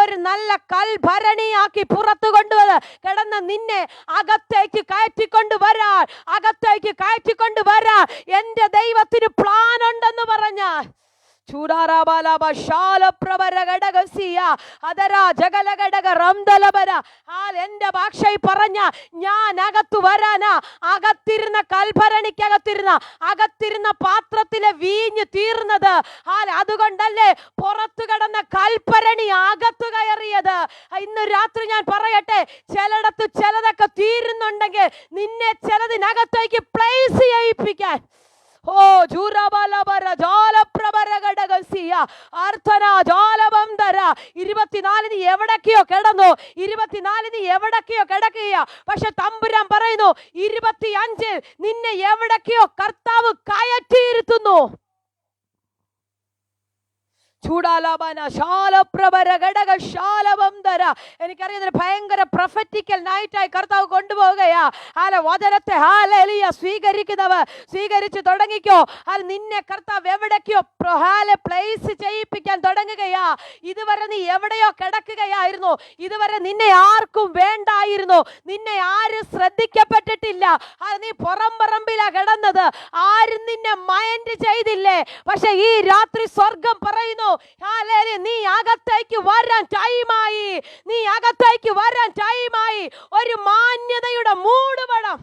ഒരു നല്ല കൽഭരണിയാക്കി പുറത്തു കൊണ്ടുവന്ന് കിടന്ന നിന്നെ അകത്തേക്ക് കയറ്റിക്കൊണ്ടുവരാൻ എന്റെ ദൈവത്തിന് പ്ലാൻ ഉണ്ടെന്ന് പറഞ്ഞാൽ എന്റെ ഭാഷയിൽ പറഞ്ഞ ഞാൻ അകത്തു വരാനാ. അകത്തിരുന്ന അകത്തിരുന്ന പാത്രത്തിലെ വീഞ്ഞ് തീർന്നത്. അതുകൊണ്ടല്ലേ പുറത്തു കിടന്ന കൽഭരണി അകത്തു കയറിയത്. ഇന്ന് രാത്രി ഞാൻ പറയട്ടെ, ചിലടത്ത് ചിലതൊക്കെ തീരുന്നുണ്ടെങ്കിൽ നിന്നെ ചിലതിനകത്തേക്ക് പ്ലേസ് ചെയ്യിപ്പിക്കാൻ. ഓ ജൂറബലബര ജാലപ്രബരഗടഗസിയ അർത്ഥന ജാലബന്ധര 24 നീ എവിടൊക്കെയോ കിടന്നു, 24 നീ എവിടൊക്കെയോ കിടക്കുക. പക്ഷെ തമ്പുരാൻ പറയുന്നു 25 നിന്നെ എവിടൊക്കെയോ കർത്താവ് കയറ്റിയിരുത്തുന്നു. എനിക്കറിയാം ഭയങ്കര പ്രൊഫറ്റിക്കൽ നൈറ്റായി കർത്താവ് കൊണ്ടുപോവുകയാ. വചനത്തെ സ്വീകരിക്കുന്നവർ സ്വീകരിച്ചു തുടങ്ങിക്കോ. നിന്നെ കർത്താവ് എവിടേക്കോ പ്ലേസ് ചെയ്യിപ്പിക്കാൻ തുടങ്ങുകയാ. ഇതുവരെ നീ എവിടെയോ കിടക്കുകയായിരുന്നു, ഇതുവരെ നിന്നെ ആർക്കും വേണ്ടായിരുന്നു, നിന്നെ ആരും ശ്രദ്ധിക്കപ്പെട്ടിട്ടില്ല, നീ പുറംപറമ്പിലാ കിടന്നത്, ആരും നിന്നെ മൈൻഡ് ചെയ്തില്ലേ. പക്ഷെ ഈ രാത്രി സ്വർഗം പറയുന്നു നീ അകത്തേക്ക് വരാൻ ടൈമായി, ഒരു മാന്യതയുടെ മൂടുപടം.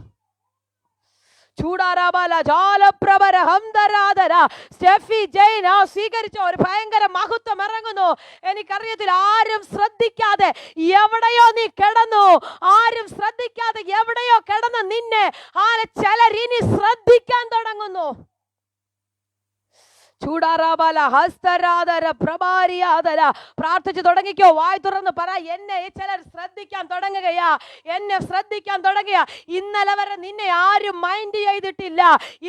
സ്വീകരിച്ച ഒരു ഭയങ്കര മഹത്വം ഇറങ്ങുന്നു. എനിക്കറിയത്തില്ല, ആരും ശ്രദ്ധിക്കാതെ എവിടെയോ നീ കിടന്നു, ആരും ശ്രദ്ധിക്കാതെ എവിടെയോ കിടന്ന് നിന്നെ ചിലരിനി ശ്രദ്ധിക്കാൻ തുടങ്ങുന്നു. പ്രാർത്ഥിച്ചു തുടങ്ങിക്കോ. വായ് തുറന്ന് പറ, എന്നെ ചിലർ ശ്രദ്ധിക്കാൻ തുടങ്ങുകയാ, ഇന്നലെ വരെ നിന്നെ ആരും മൈൻഡ് ചെയ്തിട്ടില്ല,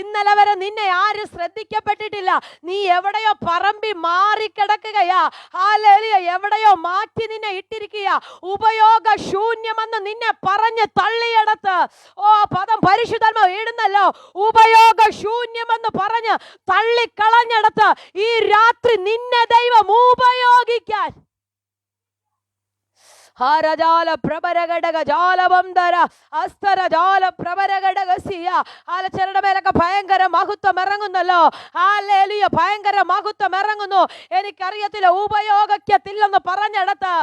ഇന്നലെ വരെ നിന്നെ ആരും ശ്രദ്ധിക്കപ്പെട്ടിട്ടില്ല. നീ എവിടെയോ പറമ്പി മാറിക്കിടക്കുകയാ. എവിടെയോ മാറ്റി നിന്നെ ഇട്ടിരിക്കുക. ഉപയോഗശൂന്യമെന്ന് നിന്നെ പറഞ്ഞ് തള്ളിയെടുത്ത്, പദം പരിശുദ്ധാത്മാവ് ഇടുന്നല്ലോ, ഉപയോഗശൂന്യമെന്ന് പറഞ്ഞ് തള്ളിക്കളഞ്ഞ ഈ രാത്രി നിന്നെ ദൈവം ഉപയോഗിക്കാൻ. ചിലരുടെ മേലൊക്കെ ഭയങ്കര മഹത്വം ഇറങ്ങുന്നല്ലോ. ഭയങ്കര മഹത്വം ഇറങ്ങുന്നു. എനിക്കറിയത്തില്ല, ഉപയോഗിക്കത്തില്ലെന്ന് പറഞ്ഞിടത്ത്,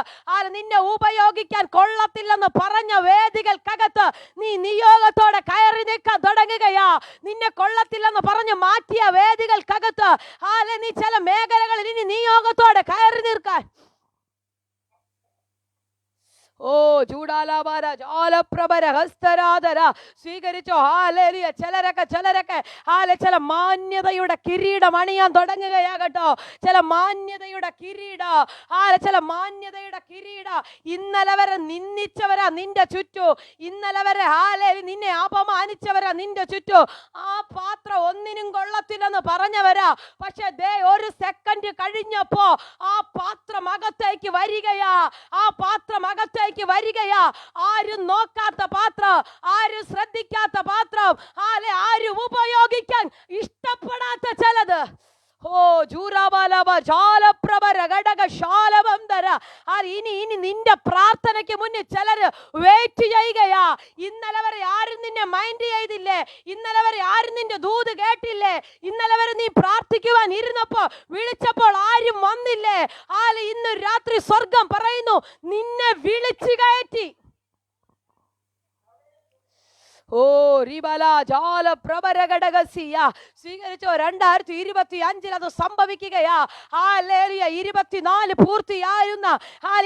നിന്നെ ഉപയോഗിക്കാൻ കൊള്ളത്തില്ലെന്ന് പറഞ്ഞ വേദികൾക്കകത്ത് നീ നിയോഗത്തോടെ കയറി നിൽക്കാൻ തുടങ്ങുകയാ. നിന്നെ കൊള്ളത്തില്ലെന്ന് പറഞ്ഞു മാറ്റിയ വേദികൾക്കകത്ത് നീ ചില മേഖലകളിൽ ഇനി നിയോഗത്തോടെ കയറി നിൽക്കാൻ. സ്വീകരിച്ചോ. ചിലരൊക്കെ ചില മാന്യതയുടെ കിരീടം അണിയാൻ തുടങ്ങുകയാകട്ടോ. ചില മാന്യതയുടെ കിരീടം. ഇന്നലെ വരെ നിന്ദിച്ചവരാ നിന്റെ ചുറ്റു, ഇന്നലെ വരെ നിന്നെ അപമാനിച്ചവരാ നിന്റെ ചുറ്റു. ആ പാത്രം ഒന്നിനും കൊള്ളത്തില്ലെന്ന് പറഞ്ഞവരാ. പക്ഷെ ഒരു സെക്കൻഡ് കഴിഞ്ഞപ്പോ ആ പാത്രം അകത്തേക്ക് വരികയാ. ആരും നോക്കാത്ത പാത്രം, ആരും ശ്രദ്ധിക്കാത്ത പാത്രം, ആരും ഉപയോഗിക്കാൻ ഇഷ്ടപ്പെടാത്ത ചിലത്. ഇനി നിന്റെ പ്രാർത്ഥനയ്ക്ക് മുന്നിൽ ചിലര് വെയിറ്റ് ചെയ്യുകയാ. ഇന്നലെ വരെ ആരും നിന്നെ മൈൻഡ് ചെയ്തില്ലേ, ഇന്നലെ വരെ ആരും നിന്റെ ദൂത് കേട്ടില്ലേ, ഇന്നലെ വരെ നീ പ്രാർത്ഥിക്കുവാൻ ഇരുന്നപ്പോ വിളിച്ചപ്പോൾ ആരും വന്നില്ലേ. ഇന്ന് രാത്രി സ്വർഗം പറയുന്നു, നിന്നെ വിളിച്ചു കയറ്റി. സ്വീകരിച്ചോ. 2025 അത് സംഭവിക്കുകയാ. 24 പൂർത്തിയായിരുന്ന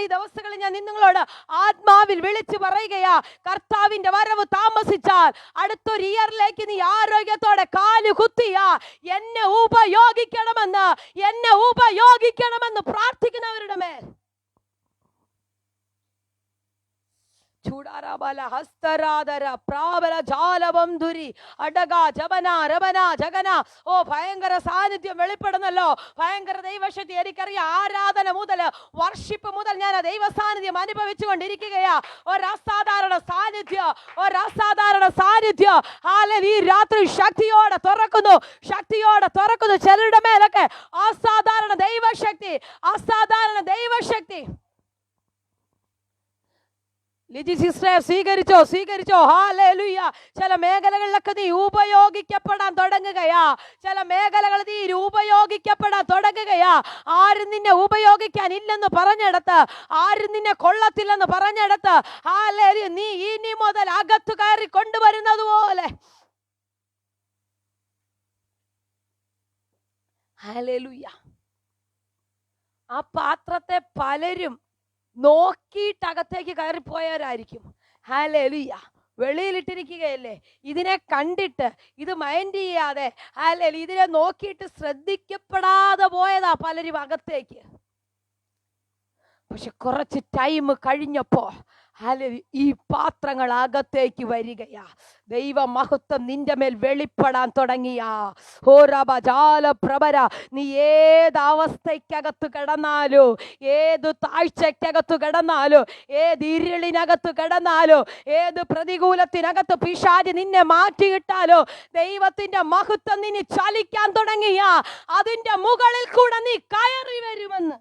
ഈ ദിവസങ്ങളിൽ ഞാൻ നിങ്ങളോട് ആത്മാവിൽ വിളിച്ചു പറയുകയാ, കർത്താവിന്റെ വരവ് താമസിച്ചാൽ അടുത്തൊരു ഇയറിലേക്ക് നീ ആരോഗ്യത്തോടെ കാല് കുത്തിയ എന്നെ ഉപയോഗിക്കണമെന്ന് പ്രാർത്ഥിക്കുന്നവരുടെ മേൽ ഭയങ്കര സാന്നിധ്യം വെളിപ്പെടുന്നല്ലോ. ഭയങ്കര ദൈവശക്തി. എനിക്കറിയാം, ആരാധന മുതൽ, വർഷിപ്പ് മുതൽ ഞാൻ ആ ദൈവ സാന്നിധ്യം അനുഭവിച്ചു കൊണ്ടിരിക്കുകയാ. ഒരസാധാരണ സാന്നിധ്യം ഈ രാത്രി ശക്തിയോടെ തുറക്കുന്നു. ചിലരുടെ മേലൊക്കെ അസാധാരണ ദൈവശക്തി. ലിജി സിസ്റ്ററെ സ്വീകരിച്ചോ ഹല്ലേലൂയ. ചില മേഖലകളിലൊക്കെ നീ ഉപയോഗിക്കപ്പെടാൻ തുടങ്ങുകയാ. ചില മേഖലകൾ നീ ഉപയോഗിക്കപ്പെടാൻ തുടങ്ങുകയാ. ആരും നിന്നെ ഉപയോഗിക്കാൻ ഇല്ലെന്ന് പറഞ്ഞെടുത്ത്, ആരും നിന്നെ കൊള്ളത്തില്ലെന്ന് പറഞ്ഞെടുത്ത്, ഹല്ലേലൂയ, നീ ഇനി മുതൽ അകത്തു കയറി കൊണ്ടുവരുന്നത് പോലെ ഹല്ലേലൂയ ആ പാത്രത്തെ പലരും നോക്കിയിട്ട് അകത്തേക്ക് കയറിപ്പോയവരായിരിക്കും. ഹല്ലേലൂയ. വെളിയിലിട്ടിരിക്കുകയല്ലേ, ഇതിനെ കണ്ടിട്ട് ഇത് മൈൻഡ് ചെയ്യാതെ ഹല്ലേലൂയ ഇതിനെ നോക്കിയിട്ട് ശ്രദ്ധിക്കപ്പെടാതെ പോയതാ പലരും അകത്തേക്ക്. പക്ഷെ കുറച്ച് ടൈം കഴിഞ്ഞപ്പോ ഈ പാത്രങ്ങൾ അകത്തേക്ക് വരികയാ. ദൈവ മഹത്വം നിന്റെ മേൽ വെളിപ്പെടാൻ തുടങ്ങിയാ. നീ ഏത് അവസ്ഥയ്ക്കകത്ത് കിടന്നാലോ, ഏത് താഴ്ചയ്ക്കകത്ത് കിടന്നാലോ, ഏത് ഇരുളിനകത്ത് കിടന്നാലോ, ഏത് പ്രതികൂലത്തിനകത്ത് പിശാച് നിന്നെ മാറ്റിയിട്ടാലോ, ദൈവത്തിന്റെ മഹത്വം നിന്നെ ചലിക്കാൻ തുടങ്ങിയാ അതിന്റെ മുകളിൽ കൂടെ നീ കയറി വരുമെന്ന്.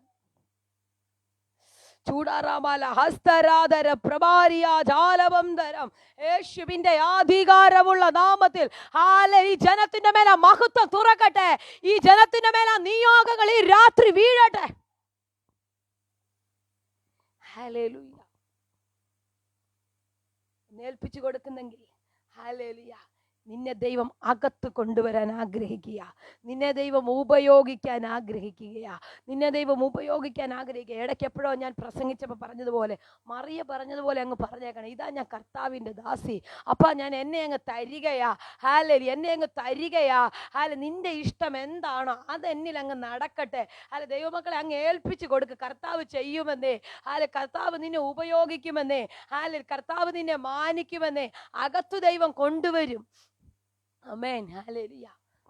ചൂടാറാമാല ഹസ്തരാധര പ്രഭാരിയ ജാലവന്തരം യേശുവിന്റെ അധികാരമുള്ള നാമത്തിൽ ഈ ജനത്തിന്റെ മേല മഹത്വം തുറക്കട്ടെ. ഈ ജനത്തിന്റെ മേല നിയോഗങ്ങൾ ഈ രാത്രി വീഴട്ടെ. ഹല്ലേലൂയ. ഏൽപ്പിച്ചു കൊടുക്കുന്നെങ്കിൽ ഹല്ലേലൂയ നിന്നെ ദൈവം അകത്ത് കൊണ്ടുവരാൻ ആഗ്രഹിക്കുക. നിന്നെ ദൈവം ഉപയോഗിക്കാൻ ആഗ്രഹിക്കുകയാ. നിന്നെ ദൈവം ഉപയോഗിക്കാൻ ആഗ്രഹിക്കുക. ഇടയ്ക്ക് എപ്പോഴോ ഞാൻ പ്രസംഗിച്ചപ്പോൾ പറഞ്ഞതുപോലെ, മറിയ പറഞ്ഞതുപോലെ അങ്ങ് പറഞ്ഞേക്കണം, ഇതാ ഞാൻ കർത്താവിൻ്റെ ദാസി, അപ്പം ഞാൻ എന്നെ അങ്ങ് തരികയാ. ഹല്ലേലൂയ, എന്നെ അങ്ങ് തരികയാ. നിന്റെ ഇഷ്ടം എന്താണോ അതെന്നിൽ അങ്ങ് നടക്കട്ടെ. ദൈവമക്കളെ അങ്ങ് ഏൽപ്പിച്ചു കൊടുക്ക്. കർത്താവ് ചെയ്യുമെന്നേ. കർത്താവ് നിന്നെ ഉപയോഗിക്കുമെന്നേ. കർത്താവ് നിന്നെ മാനിക്കുമെന്നേ. അകത്തു ദൈവം കൊണ്ടുവരും. ആമേൻ. ഹല്ലേലൂയ.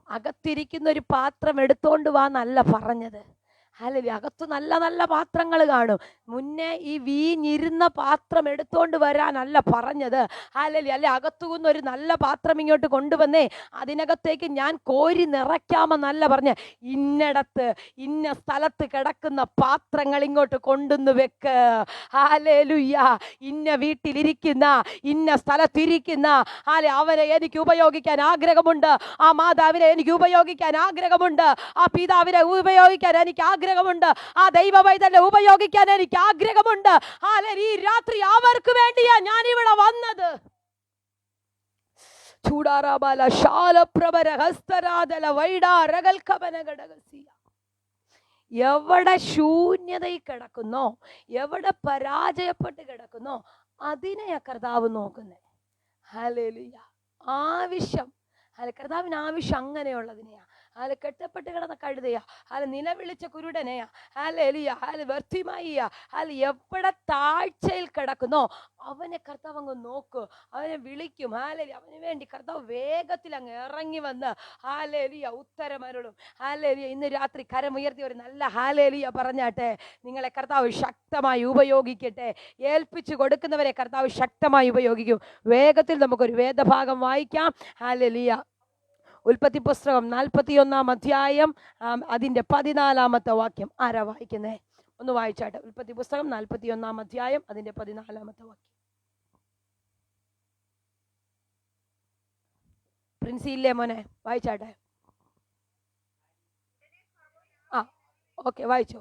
അകത്തിരിക്കുന്ന ഒരു പാത്രം എടുത്തോണ്ട് വാ എന്നല്ല പറഞ്ഞത്. ഹല്ലേലൂയ. അകത്ത് നല്ല നല്ല പാത്രങ്ങൾ കാണും. മുന്നേ ഈ വീഞ്ഞിരുന്ന പാത്രം എടുത്തോണ്ട് വരാനല്ല പറഞ്ഞത്. ഹല്ലേലൂയ. അല്ലെ അകത്തുനിന്ന് ഒരു നല്ല പാത്രം ഇങ്ങോട്ട് കൊണ്ടുവന്നേ അതിനകത്തേക്ക് ഞാൻ കോരി നിറയ്ക്കാമെന്നല്ല പറഞ്ഞ. ഇന്നടത്ത് ഇന്ന സ്ഥലത്ത് കിടക്കുന്ന പാത്രങ്ങൾ ഇങ്ങോട്ട് കൊണ്ടുവന്ന് വെക്ക്. ഹല്ലേലൂയ. ഇന്ന വീട്ടിലിരിക്കുന്ന ഇന്ന സ്ഥലത്തിരിക്കുന്ന അവനെ എനിക്ക് ഉപയോഗിക്കാൻ ആഗ്രഹമുണ്ട്. ആ മാതാവിനെ എനിക്ക് ഉപയോഗിക്കാൻ ആഗ്രഹമുണ്ട്. ആ പിതാവിനെ ഉപയോഗിക്കാൻ എനിക്ക് ആഗ്രഹമുണ്ട്. ആ ദൈവ പൈതലിനെ ഉപയോഗിക്കാൻ എനിക്ക് ആഗ്രഹമുണ്ട്. ഈ രാത്രി അവർക്ക് വേണ്ടിയാ ഞാൻ ഇവിടെ വന്നത്. ചൂടാറാബാല ശാലപ്രഭര ഹസ്തരാദല വൈഡാരകൽക്കവനഘടകസിയ. എവിടെ ശൂന്യതയിൽ കിടക്കുന്നോ, എവിടെ പരാജയപ്പെട്ട് കിടക്കുന്നോ അതിനെ കർത്താവ് നോക്കുന്നേ. ഹല്ലേലൂയ. ആവശ്യം കർത്താവിന് ആവശ്യം അങ്ങനെയുള്ളതിനെയാ. കെട്ടപ്പെട്ട് കിടന്ന കഴുതയാ, നിലവിളിച്ച കുരുടനെയാ, വ്യർത്ഥമായിയാ, എവിടെ താഴ്ചയിൽ കിടക്കുന്നോ അവനെ കർത്താവ് അങ്ങ് നോക്കൂ. അവനെ വിളിക്കും. അവന് വേണ്ടി കർത്താവ് വേഗത്തിൽ അങ്ങ് ഇറങ്ങി വന്ന് ഉത്തരമരുളും. ഇന്ന് രാത്രി കരമുയർത്തി ഒരു നല്ല ഹാലേലിയ പറഞ്ഞാട്ടെ. നിങ്ങളെ കർത്താവ് ശക്തമായി ഉപയോഗിക്കട്ടെ. ഏൽപ്പിച്ചു കൊടുക്കുന്നവരെ കർത്താവ് ശക്തമായി ഉപയോഗിക്കും. വേഗത്തിൽ നമുക്കൊരു വേദഭാഗം വായിക്കാം. ഹാലേലിയ. ഉൽപ്പത്തി പുസ്തകം 41 അധ്യായം അതിന്റെ 14 വാക്യം. ആരാ വായിക്കുന്നേ? ഒന്ന് വായിച്ചാട്ടെ. ഉൽപ്പത്തി പുസ്തകം 41 അധ്യായം അതിന്റെ 14 വാക്യം. പ്രിൻസി ഇല്ലേ മോനെ? വായിച്ചാട്ടെ. ആ ഓക്കെ, വായിച്ചോ.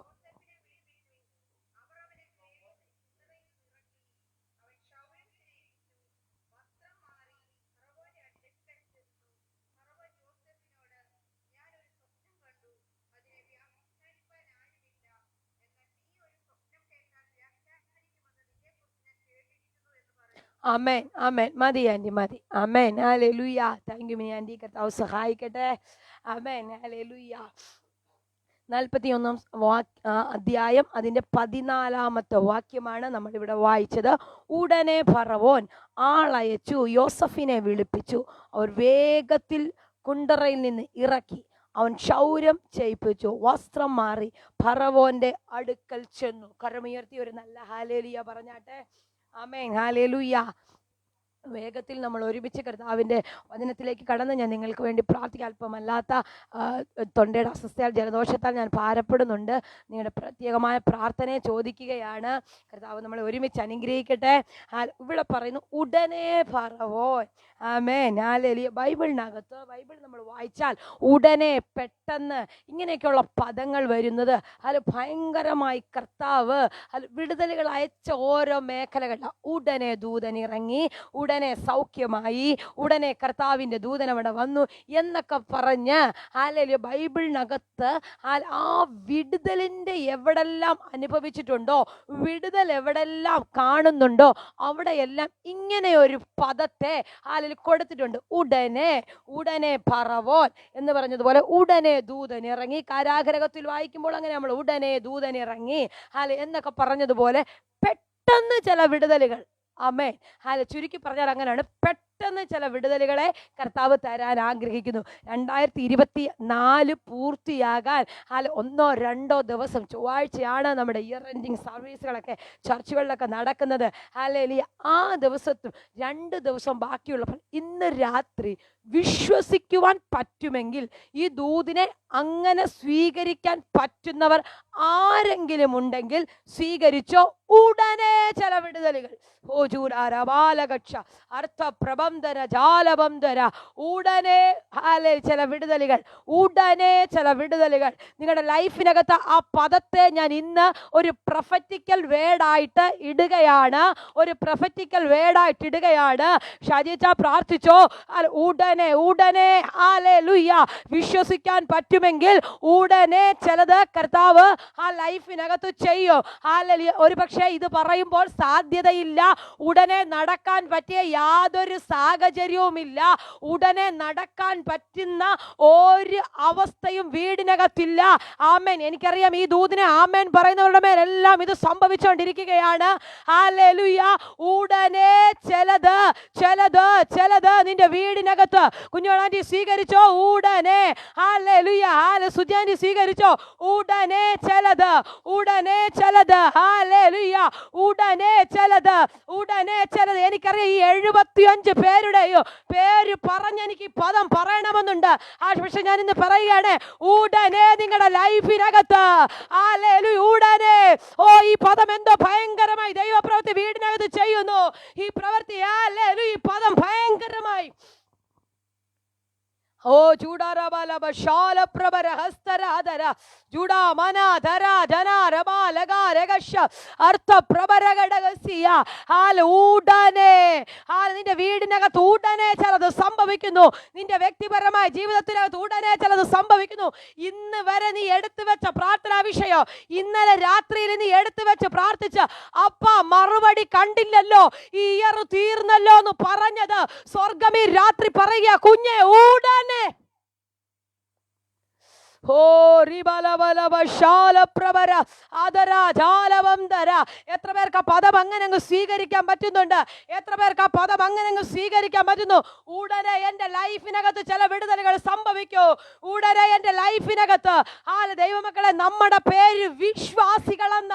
ആമേൻ, ആമേൻ. മതി ആൻറ്റി, മതി. ആമേൻ. ഹല്ലേലൂയ. Thank you Mini aunty. കർത്താവ് സഹായിക്കട്ടെ. ആമേൻ. ഹല്ലേലൂയ. 41 അധ്യായം അതിന്റെ 14 വാക്യമാണ് നമ്മളിവിടെ വായിച്ചത്. ഉടനെ ഫറവോൻ ആളയച്ചു യോസഫിനെ വിളിപ്പിച്ചു. അവർ വേഗത്തിൽ കുണ്ടറയിൽ നിന്ന് ഇറക്കി അവൻ ക്ഷൗരം ചെയ്യിപ്പിച്ചു. വസ്ത്രം മാറി ഫറവോന്റെ അടുക്കൽ ചെന്നു. കരമുയർത്തി ഒരു നല്ല ഹല്ലേലൂയ പറഞ്ഞാട്ടെ. ആമേൻ. ഹല്ലേലൂയ. വേഗത്തിൽ നമ്മൾ ഒരുമിച്ച് കർത്താവിൻ്റെ വചനത്തിലേക്ക് കടന്ന് ഞാൻ നിങ്ങൾക്ക് വേണ്ടി പ്രാർത്ഥിക്കാം. അല്പമല്ലാത്ത തൊണ്ടയുടെ അസ്വസ്ഥയാൽ ജലദോഷത്താൽ ഞാൻ ഭാരപ്പെടുന്നുണ്ട്. നിങ്ങളുടെ പ്രത്യേകമായ പ്രാർത്ഥനയെ ചോദിക്കുകയാണ്. കർത്താവ് നമ്മളെ ഒരുമിച്ച് അനുഗ്രഹിക്കട്ടെ. ഇവിടെ പറയുന്നു ഉടനെ ഫറവോൻ. ആമേൻ. ഹല്ലേലൂയ. ബൈബിളിനകത്ത് ബൈബിൾ നമ്മൾ വായിച്ചാൽ ഉടനെ, പെട്ടെന്ന് ഇങ്ങനെയൊക്കെയുള്ള പദങ്ങൾ വരുന്നത് അത് ഭയങ്കരമായി കർത്താവ് വിടുതലുകൾ അയച്ച ഓരോ മേഖലകളിലാണ്. ഉടനെ ദൂതൻ ഇറങ്ങി, ഉടനെ സൗഖ്യമായി, ഉടനെ കർത്താവിൻ്റെ ദൂതൻ അവിടെ വന്നു എന്നൊക്കെ പറഞ്ഞ് ഹല്ലേലൂയ ബൈബിളിനകത്ത് ആ വിടുതലിൻ്റെ എവിടെല്ലാം അനുഭവിച്ചിട്ടുണ്ടോ, വിടുതൽ എവിടെല്ലാം കാണുന്നുണ്ടോ അവിടെയെല്ലാം ഇങ്ങനെ ഒരു പദത്തെ കൊടുത്തിട്ടുണ്ട്. ഉടനെ, ഉടനെ ഫറവോൻ എന്ന് പറഞ്ഞതുപോലെ ഉടനെ ദൂതൻ ഇറങ്ങി. കാരാഗൃഹത്തിൽ വായിക്കുമ്പോൾ അങ്ങനെ നമ്മൾ ഉടനെ ദൂതൻ ഇറങ്ങി എന്നൊക്കെ പറഞ്ഞതുപോലെ പെട്ടെന്ന് ചില വിടുതലുകൾ. ആമേൻ. ചുരുക്കി പറഞ്ഞാൽ അങ്ങനെയാണ്. പെട്ടെന്ന് ചില വിടുതലുകളെ കർത്താവ് തരാൻ ആഗ്രഹിക്കുന്നു. 2024 പൂർത്തിയാകാൻ 1-2 ദിവസം, ചൊവ്വാഴ്ചയാണ് നമ്മുടെ ഇയർ എൻഡിങ് സർവീസുകളൊക്കെ ചർച്ചുകളിലൊക്കെ നടക്കുന്നത്. ഹല്ലേലൂയ. ആ ദിവസത്തും 2 ദിവസം ബാക്കിയുള്ളപ്പോൾ ഇന്ന് രാത്രി വിശ്വസിക്കുവാൻ പറ്റുമെങ്കിൽ ഈ ദൂതിനെ അങ്ങനെ സ്വീകരിക്കാൻ പറ്റുന്നവർ ആരെങ്കിലും ഉണ്ടെങ്കിൽ സ്വീകരിച്ചോ. ഉടനെ ചില വിടുതലുകൾ. അർത്ഥപ്രബന്ധന ജാലബന്ധന. ഉടനെ ചില വിടുതലുകൾ, ഉടനെ ചില വിടുതലുകൾ നിങ്ങളുടെ ലൈഫിനകത്ത്. ആ പദത്തെ ഞാൻ ഇന്ന് ഒരു പ്രൊഫറ്റിക്കൽ വേർഡായിട്ട് ഇടുകയാണ്. ഒരു പ്രൊഫറ്റിക്കൽ വേർഡായിട്ട് ഇടുകയാണ്. ഷാജിച്ച പ്രാർത്ഥിച്ചോ. ഉടനെ, ഉടനെ. ഹല്ലേലൂയ. വിശ്വസിക്കാൻ പറ്റുമെങ്കിൽ ഉടനെ ചിലത് കർത്താവ് ആ ലൈഫിനകത്ത് ചെയ്യും. ഹല്ലേലൂയ. ഒരുപക്ഷെ ഇത് പറയുമ്പോൾ സാധ്യതയില്ല, ഉടനെ നടക്കാൻ പറ്റിയ യാതൊരു സാഹചര്യവുമില്ല, ഉടനെ നടക്കാൻ പറ്റുന്ന ഒരു അവസ്ഥയും വീടിനകത്തില്ല. ആമേൻ. എനിക്കറിയാം ഈ ദൂതിനെ ആമേൻ പറയുന്നവരുടെ മേലെല്ലാം ഇത് സംഭവിച്ചുകൊണ്ടിരിക്കുകയാണ്. ഹല്ലേലൂയ. ഉടനെ ചിലത് ചിലത് ചിലത് നിന്റെ വീടിനകത്ത്. കുഞ്ഞോളാന്റി സ്വീകരിച്ചോ. ഉടനെ. ഹല്ലേലൂയ. സുജാന്റി സ്വീകരിച്ചോ. ഉടനെ ചിലത്, ഉടനെ ചിലത്. ഹല്ലേലൂയ. ഉടനെ ചിലത്, ഉടനെ ചിലത്. എനിക്കറിയാം ഈ 75 പേരുടെയോ പേര് പറഞ്ഞ് എനിക്ക് ഈ പദം പറയണമെന്നുണ്ട്. പക്ഷെ ഞാൻ ഇന്ന് പറയുകയാണ്, ഉടനെ നിങ്ങളുടെ ലൈഫിനകത്ത്. ഹല്ലേലൂയ. ഉടനെ. ഈ പദം എന്തോ ഭയങ്കരമായി ദൈവപ്രവൃത്തി വീടിനകത്ത് ചെയ്യുന്നു. ഈ പ്രവൃത്തി, ഹല്ലേലൂയ, ഈ പദം ഭയങ്കരമായി. നിന്റെ വീടിനകത്ത് ഉടനെ ചിലത് സംഭവിക്കുന്നു. നിന്റെ വ്യക്തിപരമായ ജീവിതത്തിനകത്ത് ഉടനെ ചിലത് സംഭവിക്കുന്നു. ഇന്ന് വരെ നീ എടുത്തു വെച്ച പ്രാർത്ഥനാ വിഷയം, ഇന്നലെ രാത്രിയിൽ നീ എടുത്തു വെച്ച് പ്രാർത്ഥിച്ച് അപ്പ മറുപടി കണ്ടില്ലല്ലോ, ഈ ഇയർ തീർന്നല്ലോ എന്ന് പറഞ്ഞത് സ്വർഗം ഈ രാത്രി പറയുക, കുഞ്ഞെ ഉടനെ. എത്ര പേർക്ക് ആ പദം അങ്ങനെ അങ്ങ് സ്വീകരിക്കാൻ പറ്റുന്നുണ്ട്? എത്ര പേർക്ക് ആ പദം അങ്ങനെ അങ്ങ് സ്വീകരിക്കാൻ പറ്റുന്നു? ഉടനെ എന്റെ ലൈഫിനകത്ത് ചില വിടുതലുകൾ സംഭവിക്കൂ. ഉടനെ എന്റെ ലൈഫിനകത്ത്. ദൈവമക്കളെ, നമ്മുടെ പേര് വിശ്വാസികളെന്ന.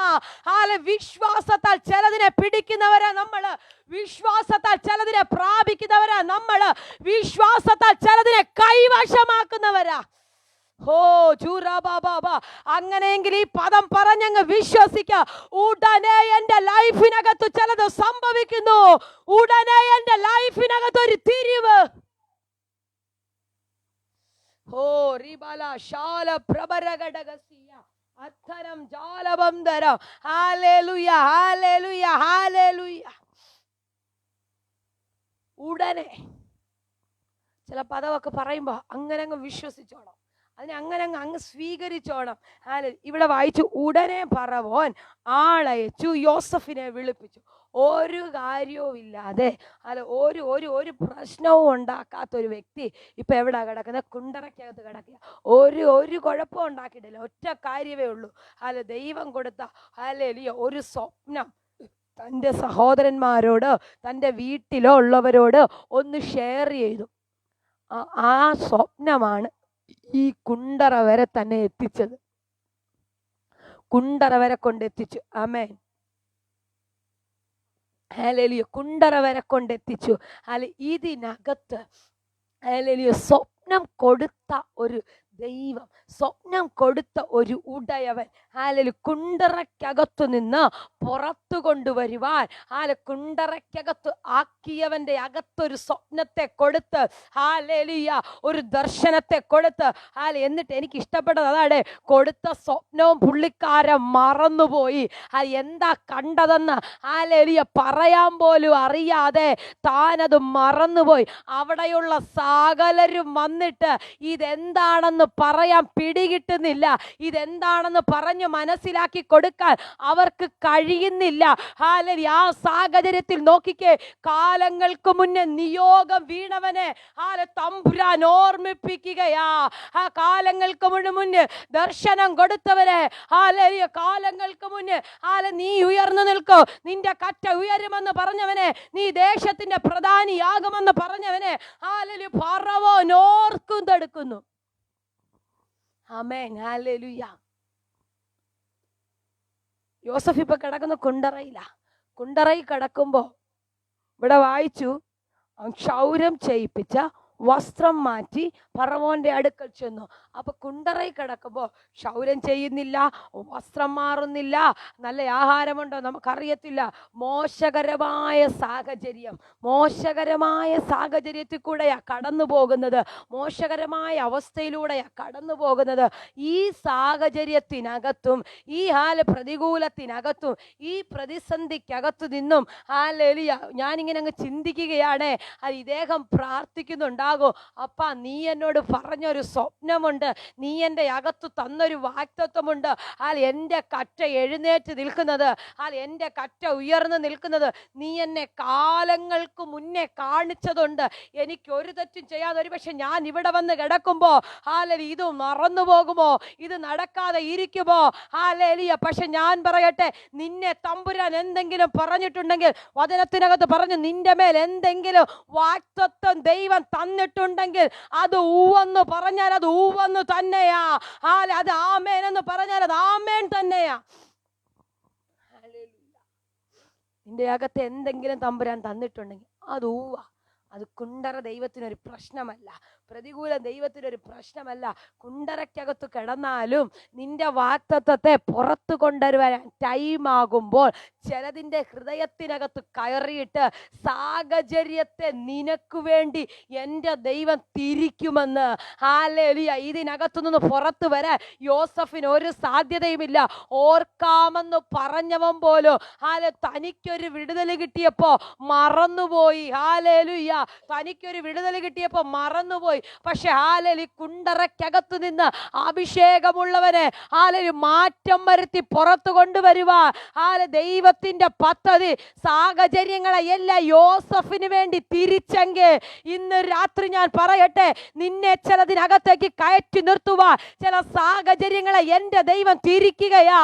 വിശ്വാസത്താൽ ചിലതിനെ പിടിക്കുന്നവരാ നമ്മള്, വിശ്വാസത്താൽ ചിലതിനെ പ്രാപിക്കുന്നവരാ നമ്മള്, വിശ്വാസത്താൽ ചിലതിനെ കൈവശമാക്കുന്നവരാ. അങ്ങനെയെങ്കിൽ ഈ പദം പറഞ്ഞങ്ങ് വിശ്വസിക്ക. ഉടനെ എന്റെ ലൈഫിനകത്ത് ചിലത് സംഭവിക്കുന്നു. ഉടനെ എന്റെ ലൈഫിനകത്ത് ഒരു തിരിവ്. അത്തരം ജാലബന്ധരം. Hallelujah, hallelujah, hallelujah. ഉടനെ ചില പദമൊക്കെ പറയുമ്പോ അങ്ങനെ അങ്ങ് വിശ്വസിച്ചോണം, അതിനെ അങ്ങനെ അങ്ങ് സ്വീകരിച്ചോണം. ഇവിടെ വായിച്ചു, ഉടനെ ഫറവോൻ ആളയച്ചു, യോസഫിനെ വിളിപ്പിച്ചു. ഒരു കാര്യവും ഇല്ലാതെ ഒരു പ്രശ്നവും ഉണ്ടാക്കാത്തൊരു വ്യക്തി ഇപ്പൊ എവിടാ കിടക്കുന്നത്? കുണ്ടറയ്ക്കകത്ത് കിടക്കുക. ഒരു കുഴപ്പവും ഉണ്ടാക്കിയിട്ടില്ല. ഒറ്റ കാര്യമേ ഉള്ളൂ. ദൈവം കൊടുത്ത ഒരു സ്വപ്നം തൻ്റെ സഹോദരന്മാരോട്, തൻ്റെ വീട്ടിലോ ഉള്ളവരോട് ഒന്ന് ഷെയർ ചെയ്തു. ആ സ്വപ്നമാണ് ഈ കുണ്ടറ വരെ തന്നെ എത്തിച്ചത്. കുണ്ടറ വരെ കൊണ്ടെത്തിച്ചു. ആമേൻ. ഹല്ലേലൂയ കുണ്ടറ വരെ കൊണ്ടെത്തിച്ചു. ഇതിനകത്ത് ഹല്ലേലൂയ സ്വപ്നം കൊടുത്ത ഒരു ദൈവം, സ്വപ്നം കൊടുത്ത ഒരു ഉടയവൻ കുണ്ടറയ്ക്കകത്തു നിന്ന് പുറത്തു കൊണ്ടുവരുവാൻ കുണ്ടറയ്ക്കകത്ത് ആക്കിയവന്റെ അകത്തൊരു സ്വപ്നത്തെ കൊടുത്ത് ഒരു ദർശനത്തെ കൊടുത്ത് എന്നിട്ട് എനിക്ക് ഇഷ്ടപ്പെട്ടത് അതാണ്, കൊടുത്ത സ്വപ്നവും പുള്ളിക്കാരൻ മറന്നുപോയി. എന്താ കണ്ടതെന്ന് പറയാൻ പോലും അറിയാതെ താനത് മറന്നുപോയി. അവിടെയുള്ള സകലരും വന്നിട്ട് ഇതെന്താണെന്ന് പറയാൻ പിടികിട്ടുന്നില്ല, ഇതെന്താണെന്ന് പറഞ്ഞു മനസ്സിലാക്കി കൊടുക്കാൻ അവർക്ക് കഴിയുന്നില്ല. ആ സാഹചര്യത്തിൽ നോക്കിക്കേ, കാലങ്ങൾക്ക് മുന്നേ നിയോഗം വീണവനെ തമ്പുരാൻ ഓർമ്മിപ്പിക്കുകയാ. ആ കാലങ്ങൾക്ക് മുന്നേ ദർശനം കൊടുത്തവരെ കാലങ്ങൾക്ക് മുന്നേ നീ ഉയർന്നു നിൽക്കോ, നിന്റെ കറ്റ ഉയരുമെന്ന് പറഞ്ഞവനെ, നീ ദേശത്തിന്റെ പ്രധാനിയാകുമെന്ന് പറഞ്ഞവനെ ഫറവോൻ ഓർക്കുന്നെടുക്കുന്നു. ആമേൻ, ഹല്ലേലൂയ. യോസഫ് ഇപ്പൊ കിടക്കുന്ന കുണ്ടറയിൽ കിടക്കുമ്പോ ഇവിടെ വായിച്ചു, ക്ഷൗരം ചെയ്യിപ്പിച്ച വസ്ത്രം മാറ്റി ഫറവോന്റെ അടുക്കൽ ചെന്നു. അപ്പൊ കുണ്ടറയിൽ കിടക്കുമ്പോ ക്ഷൗരം ചെയ്യുന്നില്ല, വസ്ത്രം മാറുന്നില്ല, നല്ല ആഹാരമുണ്ടോ നമുക്കറിയത്തില്ല. മോശകരമായ സാഹചര്യത്തിൽ കൂടെയാ കടന്നു പോകുന്നത്, മോശകരമായ അവസ്ഥയിലൂടെയാ കടന്നു പോകുന്നത്. ഈ സാഹചര്യത്തിനകത്തും ഈ പ്രതികൂലത്തിനകത്തും ഈ പ്രതിസന്ധിക്കകത്തു നിന്നും ഞാനിങ്ങനെ അങ്ങ് ചിന്തിക്കുകയാണ്, ഇദ്ദേഹം പ്രാർത്ഥിക്കുന്നുണ്ടാകും, അപ്പാ നീ എന്നോട് പറഞ്ഞൊരു സ്വപ്നമുണ്ട്, നീ എൻ്റെ അകത്ത് തന്നൊരു വാഗ്ദത്തമുണ്ട്. എൻ്റെ കറ്റ എഴുന്നേറ്റ് നിൽക്കുന്നത്, എൻ്റെ കറ്റ ഉയർന്നു നിൽക്കുന്നത് നീ എന്നെ കാലങ്ങൾക്ക് മുന്നേ കാണിച്ചതുണ്ട്. എനിക്ക് ഒരു തെറ്റും ചെയ്യാതെ ഒരുപക്ഷെ ഞാൻ ഇവിടെ വന്ന് കിടക്കുമ്പോ ഇത് മറന്നു പോകുമോ, ഇത് നടക്കാതെ ഇരിക്കുമോ? പക്ഷെ ഞാൻ പറയട്ടെ, നിന്നെ തമ്പുരാൻ എന്തെങ്കിലും പറഞ്ഞിട്ടുണ്ടെങ്കിൽ, വചനത്തിനകത്ത് പറഞ്ഞു, നിന്റെ മേൽ എന്തെങ്കിലും വാഗ്ദത്തം ദൈവം തന്നിട്ടുണ്ടെങ്കിൽ അത് ഊവെന്ന് പറഞ്ഞാൽ അത് ഊവെന്ന് തന്നെയാ. അത് ആമേൻ എന്ന് പറഞ്ഞാൽ അത് ആമേൻ തന്നെയാ. നിന്റെ അകത്ത് എന്തെങ്കിലും തമ്പുരാൻ തന്നിട്ടുണ്ടെങ്കിൽ അത് ഊവ. അത് കുണ്ടറ ദൈവത്തിനൊരു പ്രശ്നമല്ല, പ്രതികൂല ദൈവത്തിനൊരു പ്രശ്നമല്ല. കുണ്ടറയ്ക്കകത്ത് കിടന്നാലും നിന്റെ വാഗ്ദത്തത്തെ പുറത്തു കൊണ്ടുവരുവാൻ ടൈമാകുമ്പോൾ ചിലതിൻ്റെ ഹൃദയത്തിനകത്ത് കയറിയിട്ട് സാഹചര്യത്തെ നിനക്ക് വേണ്ടി എൻ്റെ ദൈവം തിരിക്കുമെന്ന്. ഹല്ലേലൂയ. ഇതിനകത്തു നിന്ന് പുറത്തു വരാൻ യോസഫിന് ഒരു സാധ്യതയുമില്ല. ഓർക്കാമെന്ന് പറഞ്ഞവൻ പോലും തനിക്കൊരു വിടുതൽ കിട്ടിയപ്പോ മറന്നുപോയി. ഹല്ലേലൂയ. തനിക്കൊരു വിടുതൽ കിട്ടിയപ്പോ മറന്നുപോയി. പക്ഷെ കുണ്ടറയ്ക്കകത്ത് നിന്ന് അഭിഷേകമുള്ളവനെ മാറ്റം വരുത്തി പുറത്തു കൊണ്ടുവരുവാൻ ദൈവത്തിന്റെ പദ്ധതി സാഹചര്യങ്ങളെ എല്ലാം യോസഫിന് വേണ്ടി തിരിച്ചെങ്കിൽ ഇന്ന് രാത്രി ഞാൻ പറയട്ടെ, നിന്നെ ചിലതിനകത്തേക്ക് കയറ്റി നിർത്തുവാൻ ചില സാഹചര്യങ്ങളെ എൻ്റെ ദൈവം തിരിക്കുകയാ.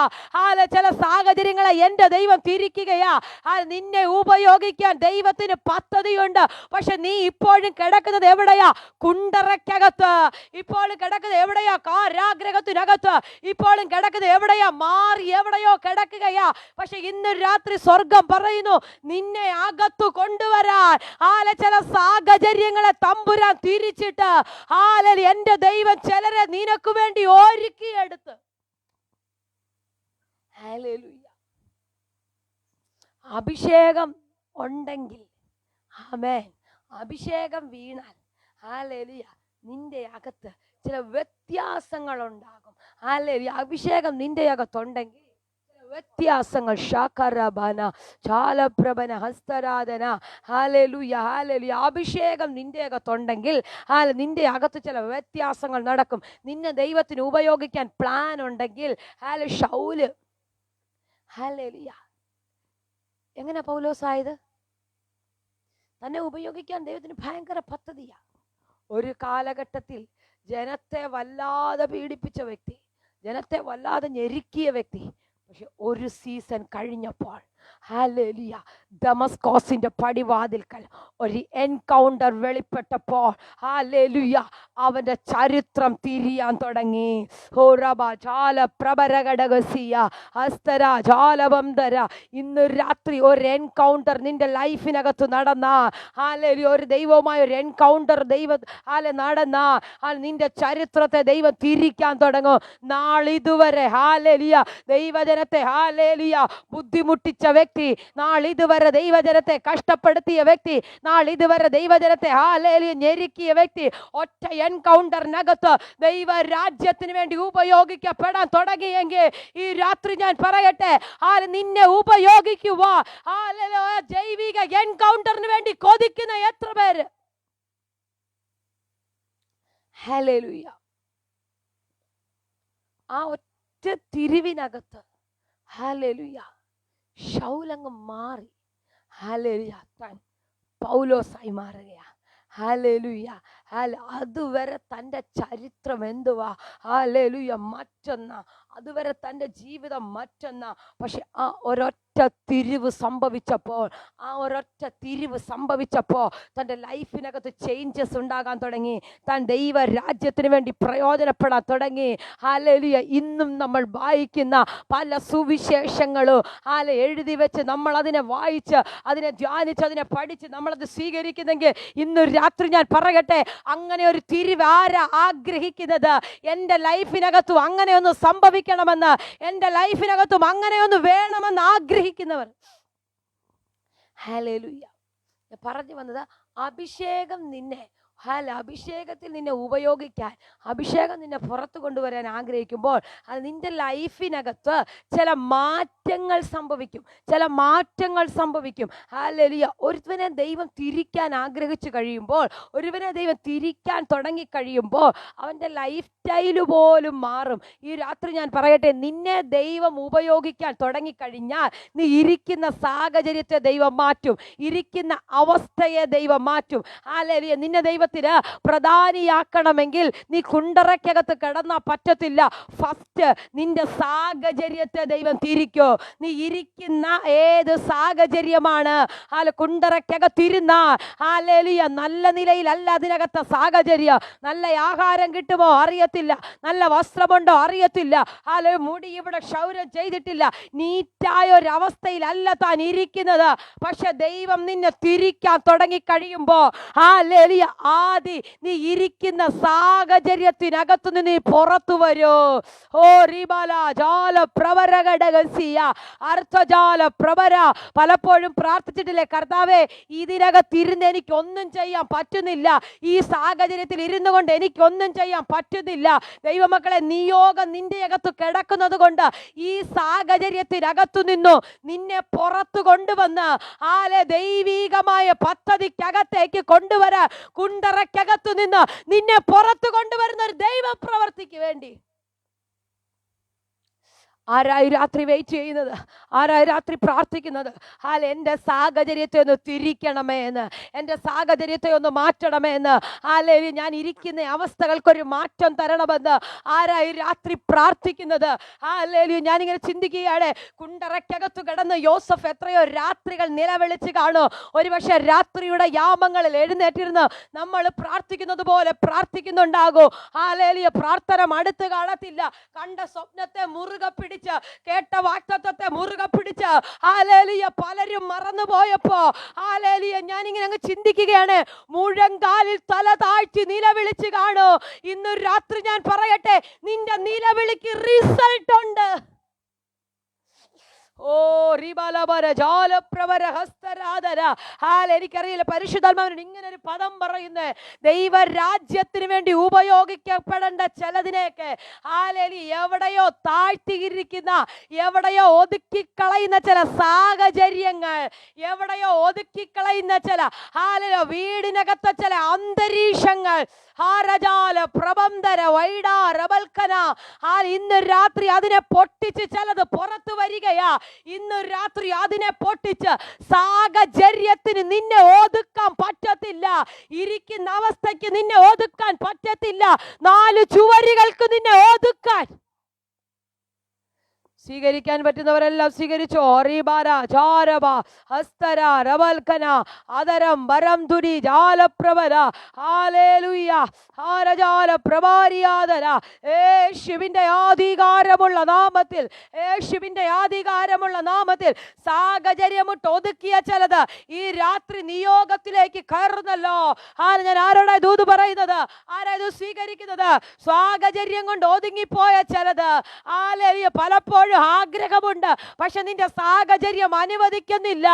ചില സാഹചര്യങ്ങളെ എൻ്റെ ദൈവം തിരിക്കുകയാ. നിന്നെ ഉപയോഗിക്കാൻ ദൈവത്തിന് പദ്ധതിയുണ്ട്. പക്ഷെ നീ ഇപ്പോഴും കിടക്കുന്നത് എവിടെയാ? കുണ്ടറയ്ക്കകത്ത്. ഇപ്പോഴും കിടക്കുന്നത് എവിടെയാ? കാരാഗ്രഹത്തിനകത്ത്. ഇപ്പോഴും കിടക്കുന്നത് എവിടെയാ? മാറി എവിടെയോ കിടക്കുകയാ. പക്ഷെ ഇന്ന് രാത്രി സ്വർഗം പറയുന്നു, നിന്നെ അകത്തു കൊണ്ടുവരാൻ ചില സാഹചര്യങ്ങളെ തമ്പുരാൻ തിരിച്ചിട്ട് എൻ്റെ ദൈവം ചിലരെ നിനക്ക് വേണ്ടി ഒരുക്കിയെടുത്ത്. ഹല്ലേലൂയ. അഭിഷേകം ഉണ്ടെങ്കിൽ, ആമേൻ, അഭിഷേകം വീണാൽ ഹല്ലേലൂയ നിന്റെ അകത്ത് ചില വ്യത്യാസങ്ങൾ ഉണ്ടാകും. ഹല്ലേലൂയ. അഭിഷേകം നിന്റെ അകത്തുണ്ടെങ്കിൽ വ്യത്യാസങ്ങൾ, ശാഖരബന ചാലപ്രഭന ഹസ്തരാധന, ഹല്ലേലൂയ ഹല്ലേലൂയ. അഭിഷേകം നിന്റെ അകത്തുണ്ടെങ്കിൽ നിന്റെ അകത്ത് ചില വ്യത്യാസങ്ങൾ നടക്കും. നിന്നെ ദൈവത്തിന് ഉപയോഗിക്കാൻ പ്ലാൻ ഉണ്ടെങ്കിൽ ശൗല് ഹല്ലേലൂയ. എങ്ങനെ പൗലോസായത്? തന്നെ ഉപയോഗിക്കാൻ ദൈവത്തിന് ഭയങ്കര പദ്ധതിയാ. ഒരു കാലഘട്ടത്തിൽ ജനത്തെ വല്ലാതെ പീഡിപ്പിച്ച വ്യക്തി, ജനത്തെ വല്ലാതെ ഞെരുക്കിയ വ്യക്തി. പക്ഷെ ഒരു സീസൺ കഴിഞ്ഞപ്പോൾ ഹല്ലേലൂയ. ദമസ്കോസിന്റെ പടിവാതിൽക്കൽ ഒരു എൻകൗണ്ടർ വെളിപ്പെട്ടപ്പോൾ ഹല്ലേലൂയ അവന്റെ ചരിത്രം തിരിയാൻ തുടങ്ങി. ഇന്ന് രാത്രി ഒരു എൻകൗണ്ടർ നിന്റെ ലൈഫിനകത്ത് നടന്ന ഹല്ലേലൂയ, ഒരു ദൈവമായ ഒരു എൻകൗണ്ടർ നടന്ന നിന്റെ ചരിത്രത്തെ ദൈവം തിരിക്കാൻ തുടങ്ങും. നാളിതുവരെ ഹല്ലേലൂയ ദൈവജനത്തെ ഹല്ലേലൂയ ബുദ്ധിമുട്ടിച്ച വ്യക്തി, നാളിതുവരെ ദൈവജനത്തെ കഷ്ടപ്പെടുത്തിയ വ്യക്തി, നാളിതുവരെ ദൈവജനത്തെ ഹല്ലേലൂയ ഞെരുക്കിയ വ്യക്തി ഒറ്റ എൻകൗണ്ടറിനകത്ത് ദൈവരാജ്യത്തിന് വേണ്ടി ഉപയോഗിക്കപ്പെടാൻ തുടങ്ങിയെങ്കിൽ ഈ രാത്രി ഞാൻ പറയട്ടെ, നിന്നെ ഉപയോഗിക്കുക ജൈവിക എൻകൗണ്ടറിന് വേണ്ടി കൊതിക്കുന്ന എത്ര പേര്. ഹല്ലേലൂയ. ആ ഒറ്റ തിരിവിനകത്ത് ഹല്ലേലൂയ ശൗലങ്ങ് മാറി ഹല്ലേലൂയ താൻ പൗലോസായി മാറുകയാ. ഹല്ലേലൂയ. അതുവരെ തൻ്റെ ചരിത്രം എന്തുവാ? ഹല്ലേലൂയ മറ്റൊന്നാ. അതുവരെ തൻ്റെ ജീവിതം മറ്റൊന്നാ. പക്ഷെ ആ ഒരൊറ്റ തിരിവ് സംഭവിച്ചപ്പോൾ തൻ്റെ ലൈഫിനകത്ത് ചേഞ്ചസ് ഉണ്ടാകാൻ തുടങ്ങി. താൻ ദൈവ രാജ്യത്തിന് വേണ്ടി പ്രയോജനപ്പെടാൻ തുടങ്ങി. ഹല്ലേലൂയ. ഇന്നും നമ്മൾ വായിക്കുന്ന പല സുവിശേഷങ്ങളും എഴുതി വെച്ച് നമ്മൾ അതിനെ വായിച്ച് അതിനെ ധ്യാനിച്ച് അതിനെ പഠിച്ച് നമ്മളത് സ്വീകരിക്കുന്നെങ്കിൽ ഇന്ന് രാത്രി ഞാൻ പറയട്ടെ, അങ്ങനെ ഒരു തിരിവ് ആരാ ആഗ്രഹിക്കുന്നത്? എൻ്റെ ലൈഫിനകത്തും അങ്ങനെയൊന്ന് സംഭവിക്കണമെന്ന്, എൻ്റെ ലൈഫിനകത്തും അങ്ങനെയൊന്ന് വേണമെന്ന് ആഗ്രഹിക്കുന്നവർ. ഹല്ലേലൂയ. ഞാൻ പറഞ്ഞു വന്നത്, അഭിഷേകം അഭിഷേകത്തിൽ നിന്നെ ഉപയോഗിക്കാൻ, അഭിഷേകം നിന്നെ പുറത്തു കൊണ്ടുവരാൻ ആഗ്രഹിക്കുമ്പോൾ അത് നിന്റെ ലൈഫിനകത്ത് ചില മാറ്റങ്ങൾ സംഭവിക്കും. ഹല്ലേലൂയ. ഒരുവനെ ദൈവം തിരിക്കാൻ ആഗ്രഹിച്ചു കഴിയുമ്പോൾ, ഒരുവനെ ദൈവം തിരിക്കാൻ തുടങ്ങി കഴിയുമ്പോൾ അവൻ്റെ ലൈഫ് സ്റ്റൈല് പോലും മാറും. ഈ രാത്രി ഞാൻ പറയട്ടെ, നിന്നെ ദൈവം ഉപയോഗിക്കാൻ തുടങ്ങിക്കഴിഞ്ഞാൽ നീ ഇരിക്കുന്ന സാഹചര്യത്തെ ദൈവം മാറ്റും, ഇരിക്കുന്ന അവസ്ഥയെ ദൈവം മാറ്റും. ഹല്ലേലൂയ. നിന്നെ ദൈവത്തിന് പ്രധാനിയാക്കണമെങ്കിൽ നീ കുണ്ടറയ്ക്കകത്ത് കിടന്നാൽ പറ്റത്തില്ല. ഫസ്റ്റ് നിന്റെ സാഹചര്യത്തെ ദൈവം തിരിക്കോ. നീ ഇരിക്കുന്ന ഏത് സാഹചര്യമാണ്, കുണ്ടറയ്ക്കകത്തിരുന്ന ഹല്ലേലൂയ നല്ല നിലയിലല്ല അതിനകത്തെ സാഹചര്യം. നല്ല ആഹാരം കിട്ടുമോ അറിയത്തില്ല, നല്ല വസ്ത്രമുണ്ടോ അറിയത്തില്ല, മുടി ഇവിടെ ക്ഷൗരം ചെയ്തിട്ടില്ല, നീറ്റായ ഒരവസ്ഥയിലല്ല താൻ ഇരിക്കുന്നത്. പക്ഷെ ദൈവം നിന്നെ തിരിക്കാൻ തുടങ്ങി കഴിയുമ്പോ ഹല്ലേലൂയ നീ ഇരിക്കുന്ന സാഹചര്യത്തിനകത്തു നിന്ന് നീ പുറത്തു വരൂ. ഓ റിബല ജാല പ്രവരഘടകസിയ അർത്ഥജാല പ്രവര. പലപ്പോഴും പ്രാർത്ഥിച്ചിട്ടില്ലേ, കർത്താവേ ഇതിനകത്തിരുന്ന് എനിക്കൊന്നും ചെയ്യാൻ പറ്റുന്നില്ല, ഈ സാഹചര്യത്തിൽ ഇരുന്നു കൊണ്ട് എനിക്കൊന്നും ചെയ്യാൻ പറ്റുന്നില്ല. ദൈവമക്കളെ, നിയോഗം നിന്റെ അകത്ത് കിടക്കുന്നത് കൊണ്ട് ഈ സാഹചര്യത്തിനകത്തു നിന്നു നിന്നെ പുറത്തു കൊണ്ടുവന്ന് ദൈവികമായ പദ്ധതിക്കകത്തേക്ക് കൊണ്ടുവരാൻ, കുണ്ടറയ്ക്കകത്തു നിന്ന് നിന്നെ പുറത്തു കൊണ്ടുവരുന്ന ഒരു ദൈവ പ്രവർത്തിക്ക് വേണ്ടി ആരായി രാത്രി വെയിറ്റ് ചെയ്യുന്നത്? ആരായി രാത്രി പ്രാർത്ഥിക്കുന്നത്? എൻ്റെ സാഹചര്യത്തെ ഒന്ന് തിരിക്കണമേ എന്ന്, എൻ്റെ സാഹചര്യത്തെ ഒന്ന് മാറ്റണമേ എന്ന്, ഞാൻ ഇരിക്കുന്ന അവസ്ഥകൾക്കൊരു മാറ്റം തരണമെന്ന് ആരായി രാത്രി പ്രാർത്ഥിക്കുന്നത്? ഞാനിങ്ങനെ ചിന്തിക്കുകയാണ്, കുണ്ടറയ്ക്കകത്ത് കിടന്ന് യോസഫ് എത്രയോ രാത്രികൾ നിലവിളിച്ച് കാണും. ഒരുപക്ഷെ രാത്രിയുടെ യാമങ്ങളിൽ എഴുന്നേറ്റിരുന്ന് നമ്മൾ പ്രാർത്ഥിക്കുന്നത് പോലെ പ്രാർത്ഥിക്കുന്നുണ്ടാകും. പ്രാർത്ഥന മടുത്ത് കാണത്തില്ല. കണ്ട സ്വപ്നത്തെ മുറുകെ പിടിച്ച്, കേട്ട വാഗ്ദത്തത്തെ മുറുകെ പിടിച്ച് പലരും മറന്നുപോയപ്പോ ഞാനിങ്ങനെ അങ്ങ് ചിന്തിക്കുകയാണ്, മുഴങ്കാലിൽ തല താഴ്ത്തി നിലവിളിച്ച് കാണൂ. ഇന്ന് രാത്രി ഞാൻ പറയട്ടെ, നിന്റെ നിലവിളിക്ക് റിസൾട്ട് ഉണ്ട്. ഓ എനിക്കറിയില്ല, പരിശുദ്ധാത്മാവിനോട് ഇങ്ങനെ ഒരു പദം പറയുന്നത്, ദൈവരാജ്യത്തിന് വേണ്ടി ഉപയോഗിക്കപ്പെടേണ്ട ചിലതിനെയൊക്കെ എവിടെയോ താഴ്ത്തിയിരിക്കുന്ന, എവിടെയോ ഒതുക്കിക്കളയുന്ന ചില സാഹചര്യങ്ങൾ, എവിടെയോ ഒതുക്കിക്കളയുന്ന ചില വീടിനകത്തെ ചില അന്തരീക്ഷങ്ങൾ, ഇന്ന് രാത്രി അതിനെ പൊട്ടിച്ച് ചിലത് പുറത്തു വരികയാ. ഇന്ന് രാത്രി അതിനെ പൊട്ടിച്ച് സാഹചര്യത്തിന് നിന്നെ ഒതുക്കാൻ പറ്റത്തില്ല, ഇരിക്കുന്ന അവസ്ഥയ്ക്ക് നിന്നെ ഒതുക്കാൻ പറ്റത്തില്ല, നാല് ചുവരുകൾക്ക് നിന്നെ ഒതുക്കാൻ. സ്വീകരിക്കാൻ പറ്റുന്നവരെല്ലാം സ്വീകരിച്ചോ. റീബാര ജാരബ ഹസ്തര രവൽക്കന അതരം വരം തുരി ജാലപ്രവര ഹല്ലേലൂയ ഹാരജാല പ്രഭാരിയാദര. യേശുവിന്റെ അധികാരമുള്ള നാമത്തിൽ, യേശുവിന്റെ അധികാരമുള്ള നാമത്തിൽ സാഹചര്യമിട്ട് ഒതുക്കിയ ചിലത് ഈ രാത്രി നിയോഗത്തിലേക്ക് കയറുന്നല്ലോ. ഞാൻ ആരോടാ ദൂത് പറയുന്നത്? ആരാ ഇത് സ്വീകരിക്കുന്നത്? സാഹചര്യം കൊണ്ട് ഒതുങ്ങിപ്പോയ ചിലത് പലപ്പോഴും ആഗ്രഹമുണ്ട്, പക്ഷെ നിന്റെ സാഹചര്യം അനുവദിക്കുന്നില്ല.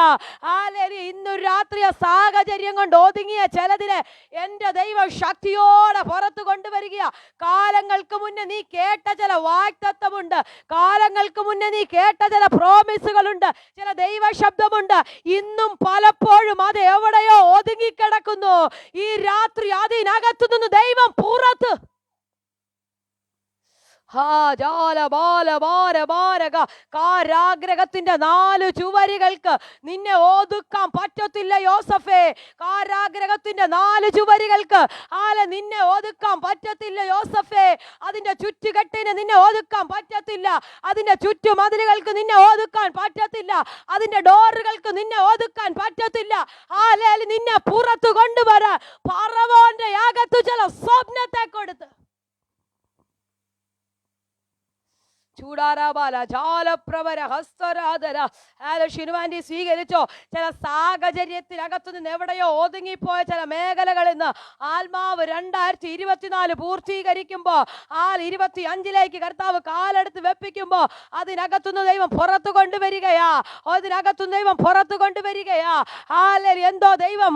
ഇന്നു രാത്രി സാഹചര്യം കൊണ്ട് ഒതുങ്ങിയ ചിലതിനെ എന്റെ ദൈവം ശക്തിയോടെ പുറത്തു കൊണ്ടുവരിക. കാലങ്ങൾക്ക് മുന്നേ നീ കേട്ട ചില വാഗ്ദത്തമുണ്ട്, കാലങ്ങൾക്ക് മുന്നേ നീ കേട്ട ചില പ്രോമിസുകളുണ്ട്, ചില ദൈവ ശബ്ദമുണ്ട്. ഇന്നും പലപ്പോഴും അത് എവിടെയോ ഒതുങ്ങിക്കിടക്കുന്നു. ഈ രാത്രി അതിനകത്തു നിന്ന് ദൈവം പുറത്ത് കാരാഗ്രഹത്തിന്റെ 4 ചുവരുകൾക്ക് നിന്നെ ഒതുക്കാൻ പറ്റത്തില്ല യോസഫേ. കാരാഗ്രഹത്തിന്റെ 4 ചുവരുകൾക്ക് നിന്നെ ഒതുക്കാൻ പറ്റത്തില്ല യോസഫേ. അതിന്റെ ചുറ്റുകെട്ടിന് നിന്നെ ഒതുക്കാൻ പറ്റത്തില്ല, അതിന്റെ ചുറ്റുമതിലുകൾക്ക് നിന്നെ ഒതുക്കാൻ പറ്റത്തില്ല, അതിന്റെ ഡോറുകൾക്ക് നിന്നെ ഒതുക്കാൻ പറ്റത്തില്ല. നിന്നെ പുറത്തു കൊണ്ടുവരാൻ ഫറവോന്റെ അകത്തു ചില സ്വപ്നത്തെ കൊടുത്ത് ചൂടാരാബാല ജാലപ്രവര ഹസ്തരാധര. ഷിനുവാൻഡി സ്വീകരിച്ചോ. ചില സാഹചര്യത്തിനകത്തു നിന്ന് എവിടെയോ ഒതുങ്ങിപ്പോയ ചില മേഖലകളിൽ നിന്ന് ആത്മാവ് 2024 പൂർത്തീകരിക്കുമ്പോ 25ലേക്ക് കർത്താവ് കാലെടുത്ത് വെപ്പിക്കുമ്പോ അതിനകത്തുനിന്ന് ദൈവം പുറത്തു കൊണ്ടുവരികയാ. അതിനകത്തുനിന്ന് ദൈവം പുറത്തു കൊണ്ടുവരികയാ. എന്തോ ദൈവം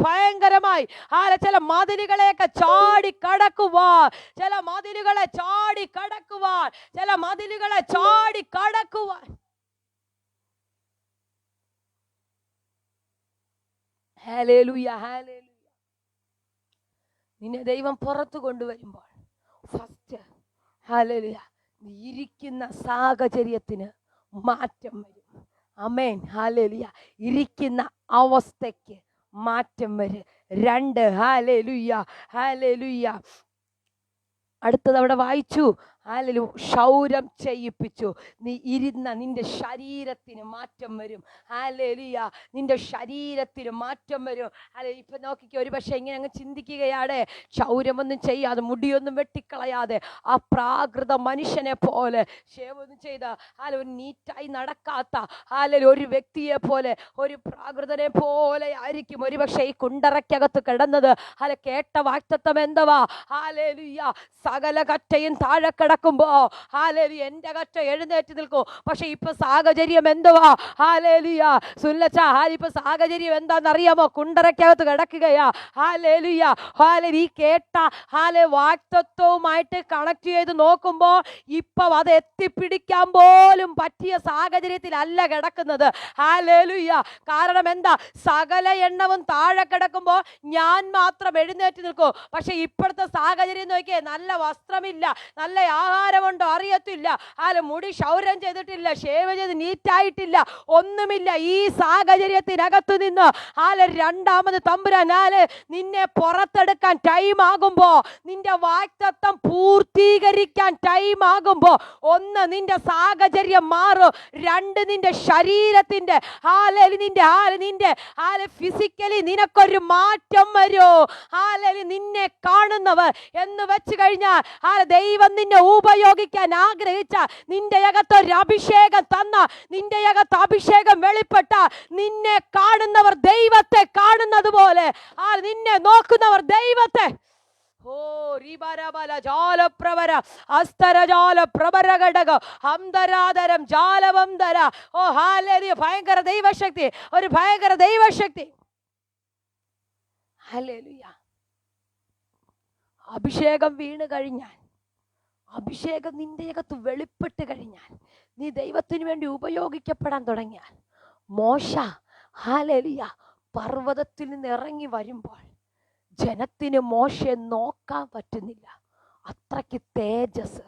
ഭയങ്കരമായി ചില മതിലുകളെയൊക്കെ ചാടി കടക്കുവാൻ, ചില മതിലുകളെ ചാടി കടക്കുവാൻ, ചില മതിലുകളെ ചാടി കടക്കുവാൻ. Hallelujah hallelujah. നിന്നെ ദൈവം പുറത്തു കൊണ്ടുവരുമ്പോൾ ഫസ്റ്റ് ഹല്ലേലൂയ നീ ഇരിക്കുന്ന സാഹചര്യത്തിന് മാറ്റം വരും. Amen hallelujah. ഇരിക്കുന്ന അവസ്ഥയ്ക്ക് മാറ്റം വരും. 2 ഹല്ലേലൂയ ഹല്ലേലൂയ. അടുത്തത് അവിടെ വായിച്ചു. ക്ഷൗരം ചെയ്യിപ്പിച്ചു. നീ ഇരുന്ന നിന്റെ ശരീരത്തിന് മാറ്റം വരും. ഹല്ലേലൂയ. നിന്റെ ശരീരത്തിന് മാറ്റം വരും. ഇപ്പൊ നോക്കിക്കോ, ഒരു പക്ഷെ ഇങ്ങനെ അങ്ങ് ചിന്തിക്കുകയാണ്, ക്ഷൗരമൊന്നും ചെയ്യാതെ മുടിയൊന്നും വെട്ടിക്കളയാതെ ആ പ്രാകൃത മനുഷ്യനെ പോലെ ഷേവൊന്നും ചെയ്ത ഒരു നീറ്റായി നടക്കാത്ത ഒരു വ്യക്തിയെ പോലെ, ഒരു പ്രാകൃതനെ പോലെ ആയിരിക്കും ഒരു പക്ഷെ ഈ കുണ്ടറയ്ക്കകത്ത് കിടന്നത്. കേട്ട വാക്തത്വം എന്തുവാ? ഹല്ലേലൂയ. സകല കറ്റയും താഴെ കിടക്കുമ്പോ എന്റെ കറ്റ എഴുന്നേറ്റ് നിൽക്കും. പക്ഷെ ഇപ്പൊ സാഹചര്യം എന്തുവാ? ഹല്ലേലൂയ. സുല്ലച്ച ഇപ്പൊ സാഹചര്യം എന്താണെന്നറിയാമോ? കുണ്ടറയ്ക്കകത്ത് കിടക്കുകയാ. ഹല്ലേലൂയ. ഈ കേട്ട വാക്തത്വവുമായിട്ട് കണക്ട് ചെയ്ത് നോക്കുമ്പോ ഇപ്പൊ അത് എത്തിപ്പിടിക്കാൻ പോലും പറ്റിയ സാഹചര്യത്തിലല്ല കിടക്കുന്നത്. ഹല്ലേലൂയ. കാരണം എന്താ? സകല എണ്ണവും താഴെ കിടക്കുമ്പോ ഞാൻ മാത്രം എഴുന്നേറ്റ് നിൽക്കും. പക്ഷെ ഇപ്പോഴത്തെ സാഹചര്യം നോക്കിയേ, നല്ല വസ്ത്രമില്ല, നല്ല ആഹാരമുണ്ടോ അറിയത്തില്ല, മുടി ക്ഷൗരം ചെയ്തിട്ടില്ല, ഷേവ് ചെയ്ത് നീറ്റായിട്ടില്ല, ഒന്നുമില്ല. ഈ സാഹചര്യത്തിനകത്തു നിന്ന് രണ്ടാമത് തമ്പുരാൻ നിന്നെ പുറത്തെടുക്കാൻ ടൈം ആകുമ്പോ, നിന്റെ വാഗ്ദത്തം പൂർത്തീകരിക്കാൻ ടൈം ആകുമ്പോ, 1 നിന്റെ സാഹചര്യം മാറും, 2 നിന്റെ ശരീരത്തിന്റെ നിന്റെ ഫിസിക്കലി നിനക്കൊരു മാറ്റം വരൂ. നിന്നെ കാണുന്നവർ എന്ന് വെച്ച് കഴിഞ്ഞാൽ ദൈവം നിന്നെ ഉപയോഗിക്കാൻ ആഗ്രഹിച്ച, നിന്റെ അകത്തൊരു അഭിഷേകം തന്ന, നിന്റെ അകത്ത് അഭിഷേകം വെളിപ്പെട്ട, നിന്നെ കാണുന്നവർ ദൈവത്തെ കാണുന്നത് പോലെ, നിന്നെ നോക്കുന്നവർ ദൈവത്തെ ഭയങ്കര ദൈവശക്തി, ഒരു ഭയങ്കര ദൈവശക്തി. ഹല്ലേലൂയ. അഭിഷേകം വീണ് കഴിഞ്ഞാൽ, അഭിഷേകം നിന്റെ അകത്ത് വെളിപ്പെട്ട് കഴിഞ്ഞാൽ, നീ ദൈവത്തിന് വേണ്ടി ഉപയോഗിക്കപ്പെടാൻ തുടങ്ങിയാൽ, മോശ ഹല്ലേലൂയ പർവ്വതത്തിൽ നിന്ന് ഇറങ്ങി വരുമ്പോൾ ജനത്തിന് മോശയെ നോക്കാൻ പറ്റുന്നില്ല. അത്രയ്ക്ക് തേജസ്,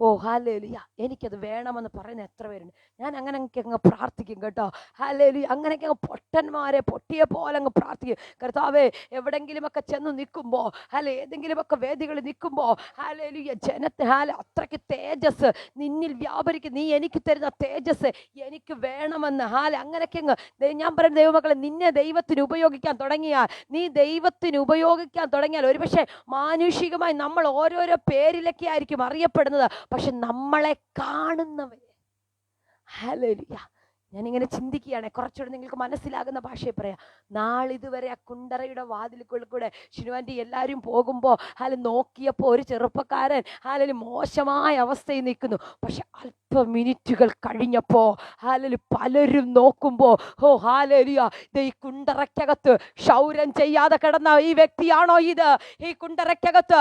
ഓ ഹല്ലേലൂയ, എനിക്കത് വേണമെന്ന് പറയുന്ന എത്ര പേരുണ്ട്. ഞാൻ അങ്ങനെയൊക്കെ അങ്ങ് പ്രാർത്ഥിക്കും കേട്ടോ. ഹല്ലേലൂയ, അങ്ങനെയൊക്കെ അങ്ങ് പൊട്ടന്മാരെ പൊട്ടിയ പോലെ അങ്ങ് പ്രാർത്ഥിക്കും. കർത്താവേ, എവിടെങ്കിലുമൊക്കെ ചെന്ന് നിൽക്കുമ്പോൾ, ഏതെങ്കിലുമൊക്കെ വേദികളിൽ നിൽക്കുമ്പോൾ, ഹല്ലേലൂയ, ജനത്തെ അത്രയ്ക്ക് തേജസ് നിന്നിൽ വ്യാപരിക്കും. നീ എനിക്ക് തരുന്ന തേജസ് എനിക്ക് വേണമെന്ന് അങ്ങനെയൊക്കെ അങ്ങ് ഞാൻ പറയുന്ന ദൈവമക്കളെ, നിന്നെ ദൈവത്തിന് ഉപയോഗിക്കാൻ തുടങ്ങിയാൽ, നീ ദൈവത്തിന് ഉപയോഗിക്കാൻ തുടങ്ങിയാൽ, ഒരുപക്ഷെ മാനുഷികമായി നമ്മൾ ഓരോരോ പേരിലൊക്കെ ആയിരിക്കും അറിയപ്പെടുന്നത്. പക്ഷെ നമ്മളെ കാണുന്നവര്, ഹല്ലേലൂയ, ഞാനിങ്ങനെ ചിന്തിക്കുകയാണ്, കുറച്ചുകൂടെ നിങ്ങൾക്ക് മനസ്സിലാകുന്ന ഭാഷയിൽ പറയാം. നാളിതുവരെ ആ കുണ്ടറയുടെ വാതിലുകളിൽ കൂടെ ഷിനുവാൻ്റെ എല്ലാവരും പോകുമ്പോൾ നോക്കിയപ്പോൾ ഒരു ചെറുപ്പക്കാരൻ മോശമായ അവസ്ഥയിൽ നിൽക്കുന്നു. പക്ഷെ അല്പ മിനിറ്റുകൾ കഴിഞ്ഞപ്പോൾ പലരും നോക്കുമ്പോൾ, ഓ ഹല്ലേലൂയ, ഈ കുണ്ടറയ്ക്കകത്ത് ക്ഷൗരം ചെയ്യാതെ കിടന്ന ഈ വ്യക്തിയാണോ ഇത്? ഈ കുണ്ടറയ്ക്കകത്ത്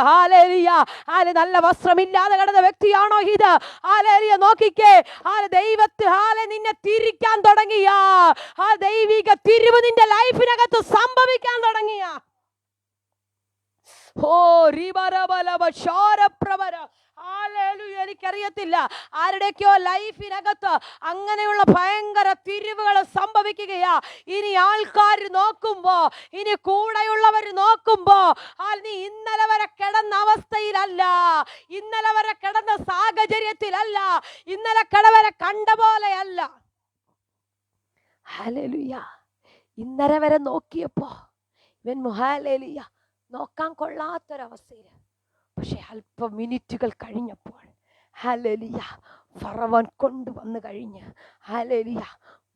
നല്ല വസ്ത്രമില്ലാതെ കിടന്ന വ്യക്തിയാണോ ഇത്? നോക്കിക്കേ, ദൈവത്തെ നിന്നെ തിരിക്കാൻ തുടങ്ങിയ ആ ദൈവിക തിരിവ് നിന്റെ ലൈഫിനകത്ത് സംഭവിക്കാൻ തുടങ്ങിയ, ഓ എനിക്കറിയത്തില്ല, ആരുടെയൊക്കെയോ ലൈഫിനകത്ത് അങ്ങനെയുള്ള ഭയങ്കര തിരിവുകൾ സംഭവിക്കുകയാ. ഇനി ആൾക്കാർ നോക്കുമ്പോ, ഇനി കൂടെയുള്ളവർ നോക്കുമ്പോ, നീ ഇന്നലെ വരെ കിടന്ന അവസ്ഥയിലല്ല, ഇന്നലെ വരെ കിടന്ന സാഹചര്യത്തിലല്ല, ഇന്നലെ വരെ കണ്ട പോലെയല്ല. ഹല്ലേലൂയ, ഇന്നലെ വരെ നോക്കിയപ്പോ ഇവൻ ഹല്ലേലൂയ നോക്കാൻ കൊള്ളാത്തൊരവസ്ഥയിൽ, പക്ഷെ അല്പ മിനിറ്റുകൾ കഴിഞ്ഞപ്പോൾ ഹല്ലേലൂയ ഫറവോൻ കൊണ്ടുവന്നു കഴിഞ്ഞ് ഹല്ലേലൂയ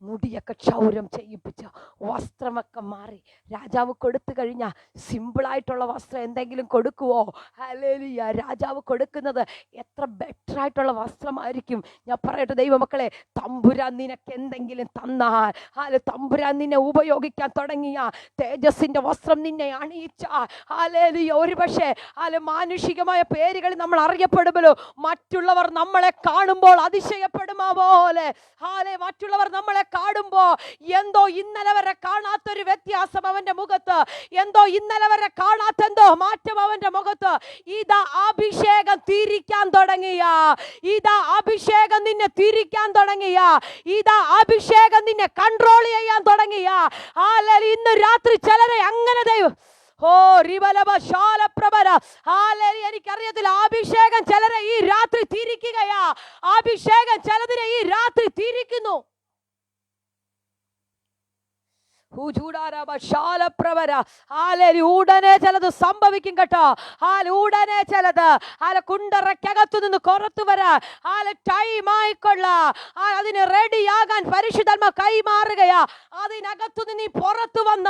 മുടിയൊക്കെ ക്ഷൗരം ചെയ്യിപ്പിച്ച് വസ്ത്രമൊക്കെ മാറി രാജാവ് കൊടുത്തു കഴിഞ്ഞാൽ, സിമ്പിളായിട്ടുള്ള വസ്ത്രം എന്തെങ്കിലും കൊടുക്കുവോ? ഹല്ലേലൂയ, രാജാവ് കൊടുക്കുന്നത് എത്ര ബെറ്റർ ആയിട്ടുള്ള വസ്ത്രമായിരിക്കും. ഞാൻ പറയട്ടെ ദൈവമക്കളെ, തമ്പുരാൻ നിനക്ക് എന്തെങ്കിലും തന്നാൽ, തമ്പുരാൻ നിന്നെ ഉപയോഗിക്കാൻ തുടങ്ങിയ, തേജസ്സിന്റെ വസ്ത്രം നിന്നെ അണിയിച്ച, ഹല്ലേലൂയ, ഒരു പക്ഷേ മാനുഷികമായ പേരുകളിൽ നമ്മൾ അറിയപ്പെടുമല്ലോ, മറ്റുള്ളവർ നമ്മളെ കാണുമ്പോൾ അതിശയപ്പെടുമോ പോലെ, മറ്റുള്ളവർ നമ്മളെ കാണുമ്പോ എന്തോ ഇന്നലെ വരെ കാണാത്തൊരു വ്യത്യാസം അവന്റെ മുഖത്ത്, എന്തോ ഇന്നലെ വരെ കാണാത്തെന്തോ മാറ്റം അവന്റെ മുഖത്ത്. ഇതാ അഭിഷേകം തിരിക്കാൻ തുടങ്ങിയ, ഇതാ അഭിഷേകം നിന്നെ തിരിക്കാൻ തുടങ്ങിയ, ഇതാ അഭിഷേകം നിന്നെ കൺട്രോൾ ചെയ്യാൻ തുടങ്ങിയ. ഇന്ന് രാത്രി ചിലരെ അങ്ങനെ ദൈവം, ഓ എനിക്കറിയത്തില്ല, അഭിഷേകം ചിലരെ ഈ രാത്രി തിരിക്കുകയാ. അഭിഷേകം ചിലതിനെ ഈ രാത്രി തിരിക്കുന്നു. ഉടനെ ചിലത് സംഭവിക്കും കേട്ടോ. ഉടനെ ചിലത് കുണ്ടറയ്ക്കകത്തു നിന്ന് പുറത്തു വരാൻ ടൈം ആയിക്കൊള്ള, അതിന് റെഡിയാകാൻ പരിശുദ്ധാത്മ കൈമാറുകയാ. അതിനകത്തു നിന്ന് നീ പുറത്തു വന്ന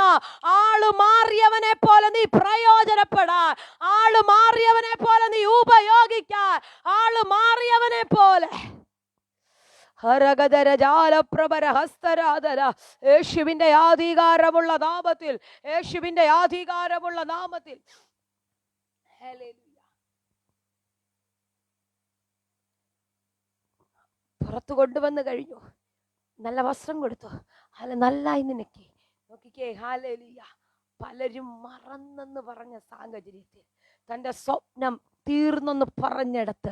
ആള് മാറിയവനെ പോലെ നീ പ്രയോജനപ്പെടാൻ, ആള് മാറിയവനെ പോലെ നീ ഉപയോഗിക്കാൻ, ആള് മാറിയവനെ പോലെ. യേശുവിന്റെ അധികാരമുള്ള നാമത്തിൽ, യേശുവിന്റെ അധികാരമുള്ള നാമത്തിൽ പുറത്തു കൊണ്ടുവന്നു കഴിഞ്ഞു. നല്ല വസ്ത്രം കൊടുത്തു, നല്ലായി നിനക്ക് നോക്കിക്കേ. ഹല്ലേലൂയ, പലരും മറന്നെന്ന് പറഞ്ഞ സാഹചര്യത്തിൽ, തൻ്റെ സ്വപ്നം തീർന്നെന്ന് പറഞ്ഞിടത്ത്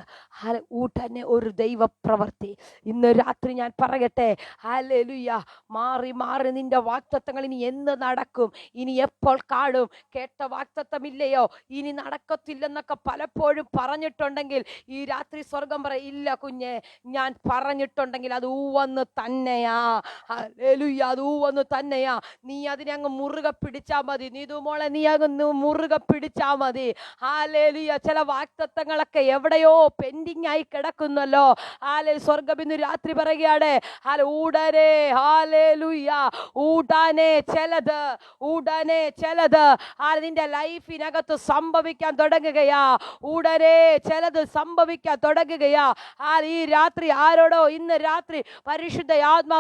ഉടനെ ഒരു ദൈവപ്രവൃത്തി. ഇന്ന് രാത്രി ഞാൻ പറയട്ടെ, ഹല്ലേലൂയ, മാറി മാറി നിന്റെ വാഗ്ദത്തങ്ങൾ ഇനി എന്ന് നടക്കും, ഇനി എപ്പോൾ കാണും? കേട്ട വാഗ്ദത്തമില്ലയോ, ഇനി നടക്കത്തില്ലെന്നൊക്കെ പലപ്പോഴും പറഞ്ഞിട്ടുണ്ടെങ്കിൽ ഈ രാത്രി സ്വർഗം പറയും, ഇല്ല കുഞ്ഞെ, ഞാൻ പറഞ്ഞിട്ടുണ്ടെങ്കിൽ അത് ഊവന്ന് തന്നെയാ. ഹല്ലേലൂയ, അത് ഊവന്ന് തന്നെയാ. നീ അതിനെ അങ്ങ് മുറുകെ പിടിച്ചാ മതി. നീതുമോളെ, നീ അങ്ങ് മുറുകെ പിടിച്ചാ മതി. ഹല്ലേലൂയ, ചില വാഗ്ദത്തങ്ങളൊക്കെ എവിടെയോ പെൻഡിങ് ആയി കിടക്കുന്നല്ലോ. സ്വർഗം ഇന്ന് രാത്രി പറയുകയാണ്, ഉടനെ, ഹല്ലേലൂയ, ഉടനെ ചിലത് നിന്റെ ലൈഫിനകത്ത് സംഭവിക്കാൻ തുടങ്ങുകയാ. ഉടനെ ചിലത് സംഭവിക്കാൻ തുടങ്ങുകയാ. ഈ രാത്രി ആരോടോ ഇന്ന് രാത്രി പരിശുദ്ധ ആത്മാ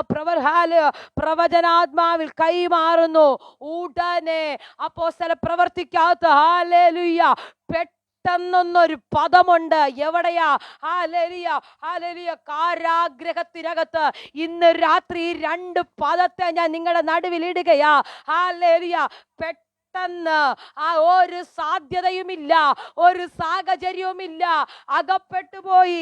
പ്രവചനാത്മാവിൽ കൈമാറുന്നു. ഉടനെ അപ്പോസ്തല പ്രവർത്തിക്കകത്ത് ഹല്ലേലൂയ പെട്ടെന്നൊരു പദമുണ്ട്. എവിടെയാ? ഹല്ലേലൂയ, കാരാഗ്രഹത്തിനകത്ത്. ഇന്ന് രാത്രി 2 പദത്തെ ഞാൻ നിങ്ങളുടെ നടുവിൽ ഇടുകയാ. ഹല്ലേലൂയ, പെട്ടെന്ന് ഒരു സാധ്യതയുമില്ല, ഒരു സാഹചര്യവുമില്ല, അകപ്പെട്ടു പോയി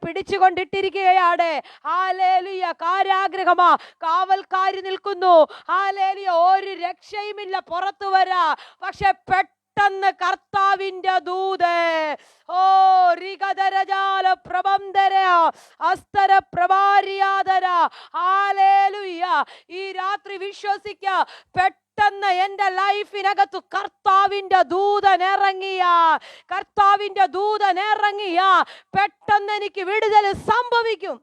പിടിച്ചുകൊണ്ടിട്ടിരിക്കുകയാണ്. ഹല്ലേലൂയ. കാരാഗ്രഹമാ, കാവൽക്കാരി നിൽക്കുന്നു. ഹല്ലേലൂയ. ഒരു രക്ഷയുമില്ല പുറത്തു വരാ. പക്ഷെ പെട്ടെന്ന് കർത്താവിന്റെ ദൂത് റിഗദരജാല പ്രബന്ധര അസ്തര പ്രഭാരിയാദര. ഹല്ലേലൂയ. ഈ രാത്രി വിശ്വസിക്ക, പെട്ടെന്ന് എന്റെ ലൈഫിനകത്ത് കർത്താവിന്റെ ദൂതൻ ഇറങ്ങിയ, കർത്താവിന്റെ ദൂതൻ ഇറങ്ങിയ പെട്ടെന്ന് എനിക്ക് വിടുതൽ സംഭവിക്കും.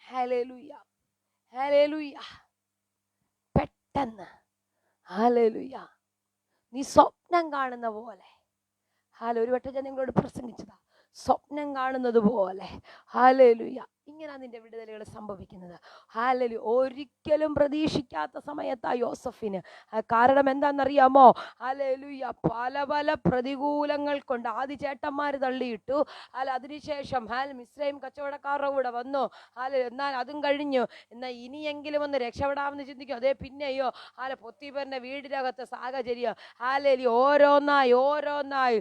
Hallelujah, hallelujah. പെട്ടെന്ന്, ഹല്ലേലൂയ. നീ സ്വപ്നം കാണുന്ന പോലെ, ഒരു വട്ടം ഞാൻ നിങ്ങളോട് പ്രസംഗിച്ചതാ, സ്വപ്നം കാണുന്നത് പോലെ. ഹല്ലേലൂയ. ഇങ്ങനെ നിന്റെ വിടുതലുകൾ സംഭവിക്കുന്നത്. ഹല്ലേലൂയ. ഒരിക്കലും പ്രതീക്ഷിക്കാത്ത സമയത്താ യോസഫിന്. കാരണം എന്താണെന്നറിയാമോ? ഹല്ലേലൂയ. പല പല പ്രതികൂലങ്ങൾ കൊണ്ട് ആദ്യ ചേട്ടന്മാര് തള്ളിയിട്ടു. അതിനുശേഷം മിസ്രൈം കച്ചവടക്കാരുടെ കൂടെ വന്നു. എന്നാൽ അതും കഴിഞ്ഞു. എന്നാൽ ഇനിയെങ്കിലും ഒന്ന് രക്ഷപ്പെടാമെന്ന് ചിന്തിക്കും. അതേ പിന്നെയോ പൊത്തിപ്പറിന്റെ വീടിനകത്ത് സാഹചര്യം. ഹല്ലേലൂയ. ഓരോന്നായി ഓരോന്നായി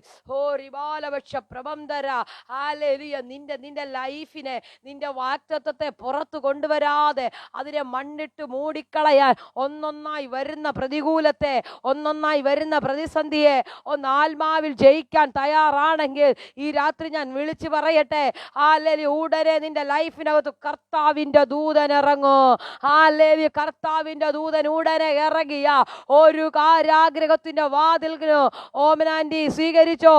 റിബാലപക്ഷ പ്രബന്ധര. ഹല്ലേലൂയ. നിന്റെ ലൈഫിനെ, നിന്റെ വാക്തത്വത്തെ പുറത്തു കൊണ്ടുവരാതെ അതിനെ മണ്ണിട്ട് മൂടിക്കളയാൻ ഒന്നൊന്നായി വരുന്ന പ്രതികൂലത്തെ, ഒന്നൊന്നായി വരുന്ന പ്രതിസന്ധിയെ ഒന്ന് ആത്മാവിൽ ജയിക്കാൻ തയ്യാറാണെങ്കിൽ ഈ രാത്രി ഞാൻ വിളിച്ചു പറയട്ടെ, ഹല്ലേലൂയ, ഉടനെ നിന്റെ ലൈഫിനകത്ത് കർത്താവിന്റെ ദൂതൻ ഇറങ്ങും. ഹല്ലേലൂയ. കർത്താവിന്റെ ദൂതൻ ഉടനെ ഇറങ്ങിയ ഒരു കാരാഗ്രഹത്തിന്റെ വാതിൽക്കു ഓമനാന്റി സ്വീകരിച്ചോ.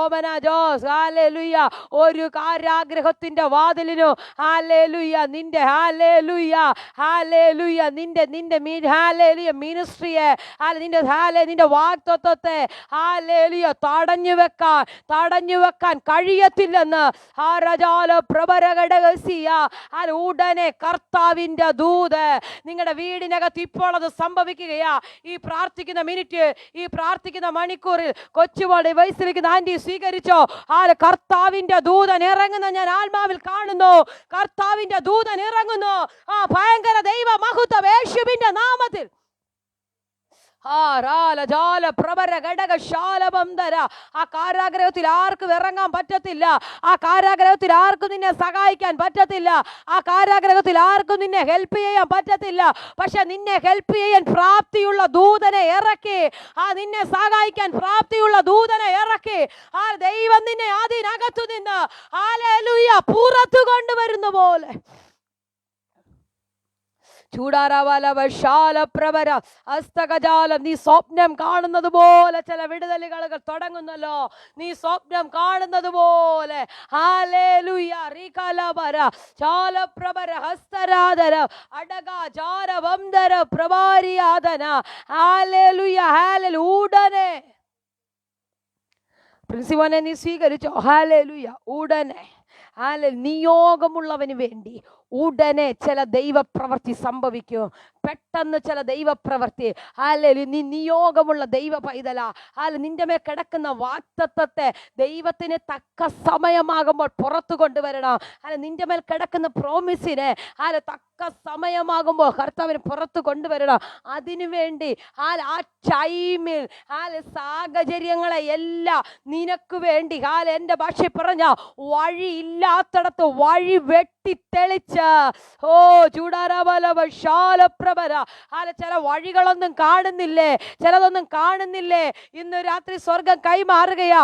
ഓമന ജോസ്. ഹല്ലേലൂയ. ഒരു കാരാഗ്രഹത്തിന്റെ വാതിലിനു ഹല്ലേലൂയ നിന്റെ ഹല്ലേലൂയ ഹല്ലേലൂയ നിന്റെ ഹല്ലേലൂയ മിനിസ്ട്രിയെ, നിന്റെ വാഗ്ദത്തത്തെ ഹല്ലേലൂയ തടഞ്ഞു വെക്കാൻ കഴിയത്തില്ലെന്ന് ഉടനെ കർത്താവിന്റെ ദൂത് നിങ്ങളുടെ വീടിനകത്ത് ഇപ്പോൾ അത് സംഭവിക്കുകയാ. ഈ പ്രാർത്ഥിക്കുന്ന മിനിറ്റ്, ഈ പ്രാർത്ഥിക്കുന്ന മണിക്കൂറിൽ കൊച്ചുമോളെ വയസ്സിലിരിക്കുന്ന ആന്റി സ്വീകരിച്ചോ. കർത്താവിന്റെ ദൂതൻ ഇറങ്ങുന്ന ഞാൻ ആത്മാവിൽ കാണുന്നു. കർത്താവിന്റെ ദൂതൻ ഇറങ്ങുന്നു. ഭയങ്കര ദൈവ മഹത്വം യേശുവിന്റെ നാമത്തിൽ. ആ കാരാഗ്രഹത്തിൽ ആർക്കും ഇറങ്ങാൻ പറ്റത്തില്ല. ആ കാരാഗ്രഹത്തിൽ ആർക്കും നിന്നെ സഹായിക്കാൻ പറ്റത്തില്ല. ആ കാരാഗ്രഹത്തിൽ ആർക്കും നിന്നെ ഹെൽപ്പ് ചെയ്യാൻ പറ്റത്തില്ല. പക്ഷെ നിന്നെ ഹെൽപ്പ് ചെയ്യാൻ പ്രാപ്തിയുള്ള ദൂതനെ ഇറക്കി, നിന്നെ സഹായിക്കാൻ പ്രാപ്തിയുള്ള ദൂതനെ ഇറക്കി ദൈവം നിന്നെ അതിനകത്തു നിന്ന് ഹല്ലേലൂയ പുറത്തു കൊണ്ടുവരുന്ന പോലെ. നീ സ്വപ്നം കാണുന്നത് പോലെ ചില വിടുതലുകൾ തുടങ്ങുന്നല്ലോ. നീ സ്വപ്നം കാണുന്നത് പോലെ. ഹല്ലേലൂയ. റികലബര ചാലപ്രഭര ഹസ്തരാദര അടഗ ജാരവംദര പ്രഭാരിയാദന. ഹല്ലേലൂയ. ഹല്ലേലൂയ. ഉടനെ പ്രിൻസിപ്പനെ നീ സ്വീകരിച്ചോ. ഹല്ലേലൂയ. ഉടനെ നിയോഗമുള്ളവന് വേണ്ടി ഉടനെ ചില ദൈവപ്രവൃത്തി സംഭവിക്കും. പെട്ടെന്ന് ചില ദൈവപ്രവൃത്തി. നീ നിയോഗമുള്ള ദൈവ പൈതല. നിന്റെ മേൽ കിടക്കുന്ന വാഗ്ദത്തത്തെ ദൈവത്തിന് തക്ക സമയമാകുമ്പോൾ പുറത്തു കൊണ്ടുവരണം. നിന്റെ മേൽ കിടക്കുന്ന പ്രോമിസിനെ തക്ക സമയമാകുമ്പോൾ കർത്താവിന് പുറത്തു കൊണ്ടുവരണം. അതിനുവേണ്ടി ആ ടൈമിൽ സാഹചര്യങ്ങളെ എല്ലാം നിനക്ക് വേണ്ടി എൻ്റെ ഭാഷ പറഞ്ഞ വഴിയില്ലാത്തടത്ത് വഴി വെട്ടിത്തെളിച്ച് ചില വഴികളൊന്നും കാണുന്നില്ലേ, ചിലതൊന്നും കാണുന്നില്ലേ. ഇന്ന് രാത്രി സ്വർഗം കൈമാറുകയാ.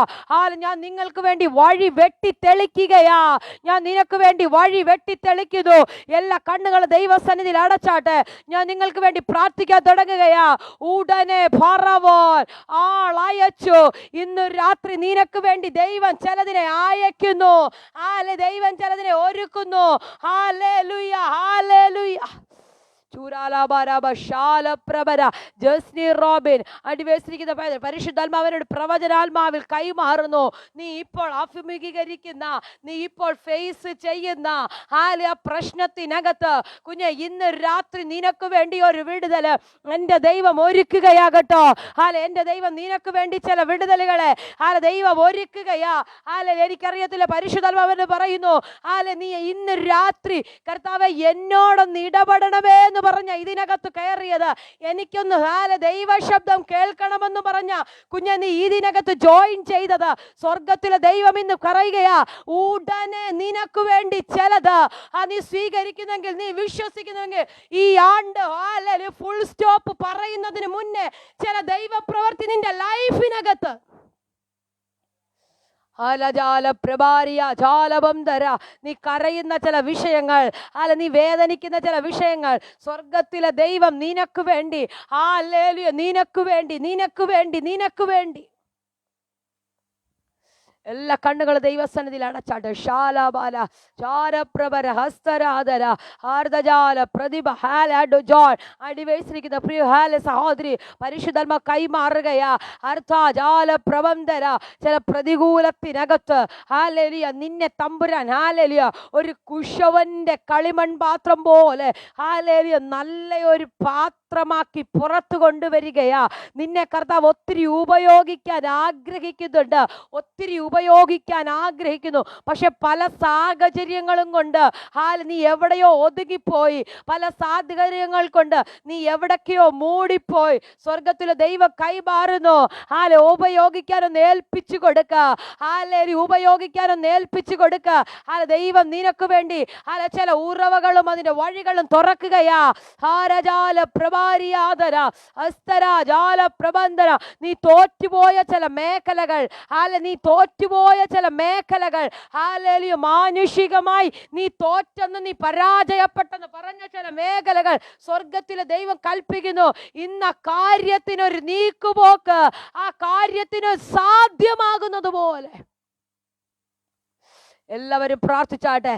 ഞാൻ നിങ്ങൾക്ക് വേണ്ടി വഴി വെട്ടിത്തെളിക്കുകയാ. ഞാൻ നിനക്ക് വേണ്ടി വഴി വെട്ടിത്തെളിക്കുന്നു. എല്ലാ കണ്ണുകളും ദൈവസന്നിധിയിൽ അടച്ചാട്ടെ. ഞാൻ നിങ്ങൾക്ക് വേണ്ടി പ്രാർത്ഥിക്കാൻ തുടങ്ങുകയാ. ഉടനെ ഫറവോൻ ആളയച്ചു. ഇന്ന് രാത്രി നിനക്ക് വേണ്ടി ദൈവം ചിലതിനെ അയക്കുന്നു. ദൈവം ചിലതിനെ ഒരുക്കുന്നു. ഹല്ലേലൂയ. ഹല്ലേലൂയ. പരിശുദ്ധാത്മാവിനോട് പ്രവചനാത്മാവിൽ കൈമാറുന്നു. നീ ഇപ്പോൾ അഭിമുഖീകരിക്കുന്ന, നീ ഇപ്പോൾ ഫേസ് ചെയ്യുന്ന പ്രശ്നത്തിനകത്ത് കുഞ്ഞെ ഇന്ന് രാത്രി നിനക്ക് വേണ്ടി ഒരു വിടുതൽ എൻ്റെ ദൈവം ഒരുക്കുകയാകട്ടോ. എൻ്റെ ദൈവം നിനക്ക് വേണ്ടി ചില വിടുതലുകളെ ദൈവം ഒരുക്കുകയാ. എനിക്കറിയത്തില്ല, പരിശുദ്ധാത്മാവിനോട് പറയുന്നു നീ ഇന്ന് രാത്രി കർത്താവേ എന്നോടൊന്ന് ഇടപെടണമേ എന്ന് പറഞ്ഞ ഇതിനകത്ത് കയറിയത്, എനിക്കൊന്ന് ദൈവശബ്ദം കേൾക്കണമെന്ന് പറഞ്ഞ കുഞ്ഞെ നീ ഇതിനകത്ത് ജോയിൻ ചെയ്തത്, സ്വർഗത്തിലെ ദൈവം ഇന്ന് പറയുകയാ, ഉടനെ നിനക്ക് വേണ്ടി ചിലത് നീ സ്വീകരിക്കുന്നെങ്കിൽ, നീ വിശ്വസിക്കുന്നെങ്കിൽ, ഈ ആണ്ട് ഫുൾ സ്റ്റോപ്പ് പറയുന്നതിന് മുന്നേ ചില ദൈവപ്രവർത്തി നിന്റെ ലൈഫിനകത്ത് നീ കരയുന്ന ചില വിഷയങ്ങൾ, നീ വേദനിക്കുന്ന ചില വിഷയങ്ങൾ, സ്വർഗത്തിലെ ദൈവം നിനക്ക് വേണ്ടി, നിനക്ക് വേണ്ടി, നിനക്ക് വേണ്ടി, നിനക്ക് വേണ്ടി. എല്ലാ കണ്ണുകൾ ദൈവസന്നിധിയിൽ അടച്ചാട്ട്. ശാലബാല ചാരപ്രഭര ഹസ്തരാധര ഹാർദജാല പ്രതിഭ ഹാലു ജോൺ അടിവെച്ചിരിക്കുന്ന പ്രിയ ഹാല സഹോദരി പരിശുദ്ധർമ്മ കൈമാറുകയാ. അർത്ഥാജാല പ്രബന്ധര ചില പ്രതികൂലത്തിനകത്ത് ഹാലേലിയ നിന്നെ തമ്പുരാൻ ഹാലേലിയ ഒരു കുശവന്റെ കളിമൺ പാത്രം പോലെ ഹാലേലിയ നല്ലൊരു പാത്രമാക്കി പുറത്തു കൊണ്ടുവരികയാ. നിന്നെ കർത്താവ് ഒത്തിരി ഉപയോഗിക്കാൻ ആഗ്രഹിക്കുന്നുണ്ട്, ഒത്തിരി ഉപയോഗിക്കാൻ ആഗ്രഹിക്കുന്നു. പക്ഷെ പല സാഹചര്യങ്ങളും കൊണ്ട് നീ എവിടെയോ ഒതുങ്ങിപ്പോയി, പല സാഹചര്യങ്ങൾ കൊണ്ട് നീ എവിടൊക്കെയോ മൂടിപ്പോയി. സ്വർഗത്തിലെ ദൈവം കൈമാറുന്നു. ഉപയോഗിക്കാനൊന്ന് ഏൽപ്പിച്ചു കൊടുക്ക, ഉപയോഗിക്കാനൊന്ന് ഏൽപ്പിച്ചു കൊടുക്ക. ദൈവം നിനക്ക് വേണ്ടി ചില ഉറവകളും അതിന്റെ വഴികളും തുറക്കുകയാ. ഹാരജാല പ്രഭാരിയാതര അസ്തരാജാല പ്രബന്ധന നീ തോറ്റുപോയ ചില മേഖലകൾ, നീ തോറ്റുപോയ ചില മേഖലകൾ, മാനുഷികമായി നീ തോറ്റെന്ന്, നീ പരാജയപ്പെട്ടെന്ന് പറഞ്ഞ ചില മേഖലകൾ സ്വർഗത്തിലെ ദൈവം കൽപ്പിക്കുന്നു. ഇന്ന കാര്യത്തിനൊരു നീക്കുപോക്ക് ആ കാര്യത്തിന് സാധ്യമാകുന്നത് പോലെ. എല്ലാവരും പ്രാർത്ഥിച്ചാട്ടെ.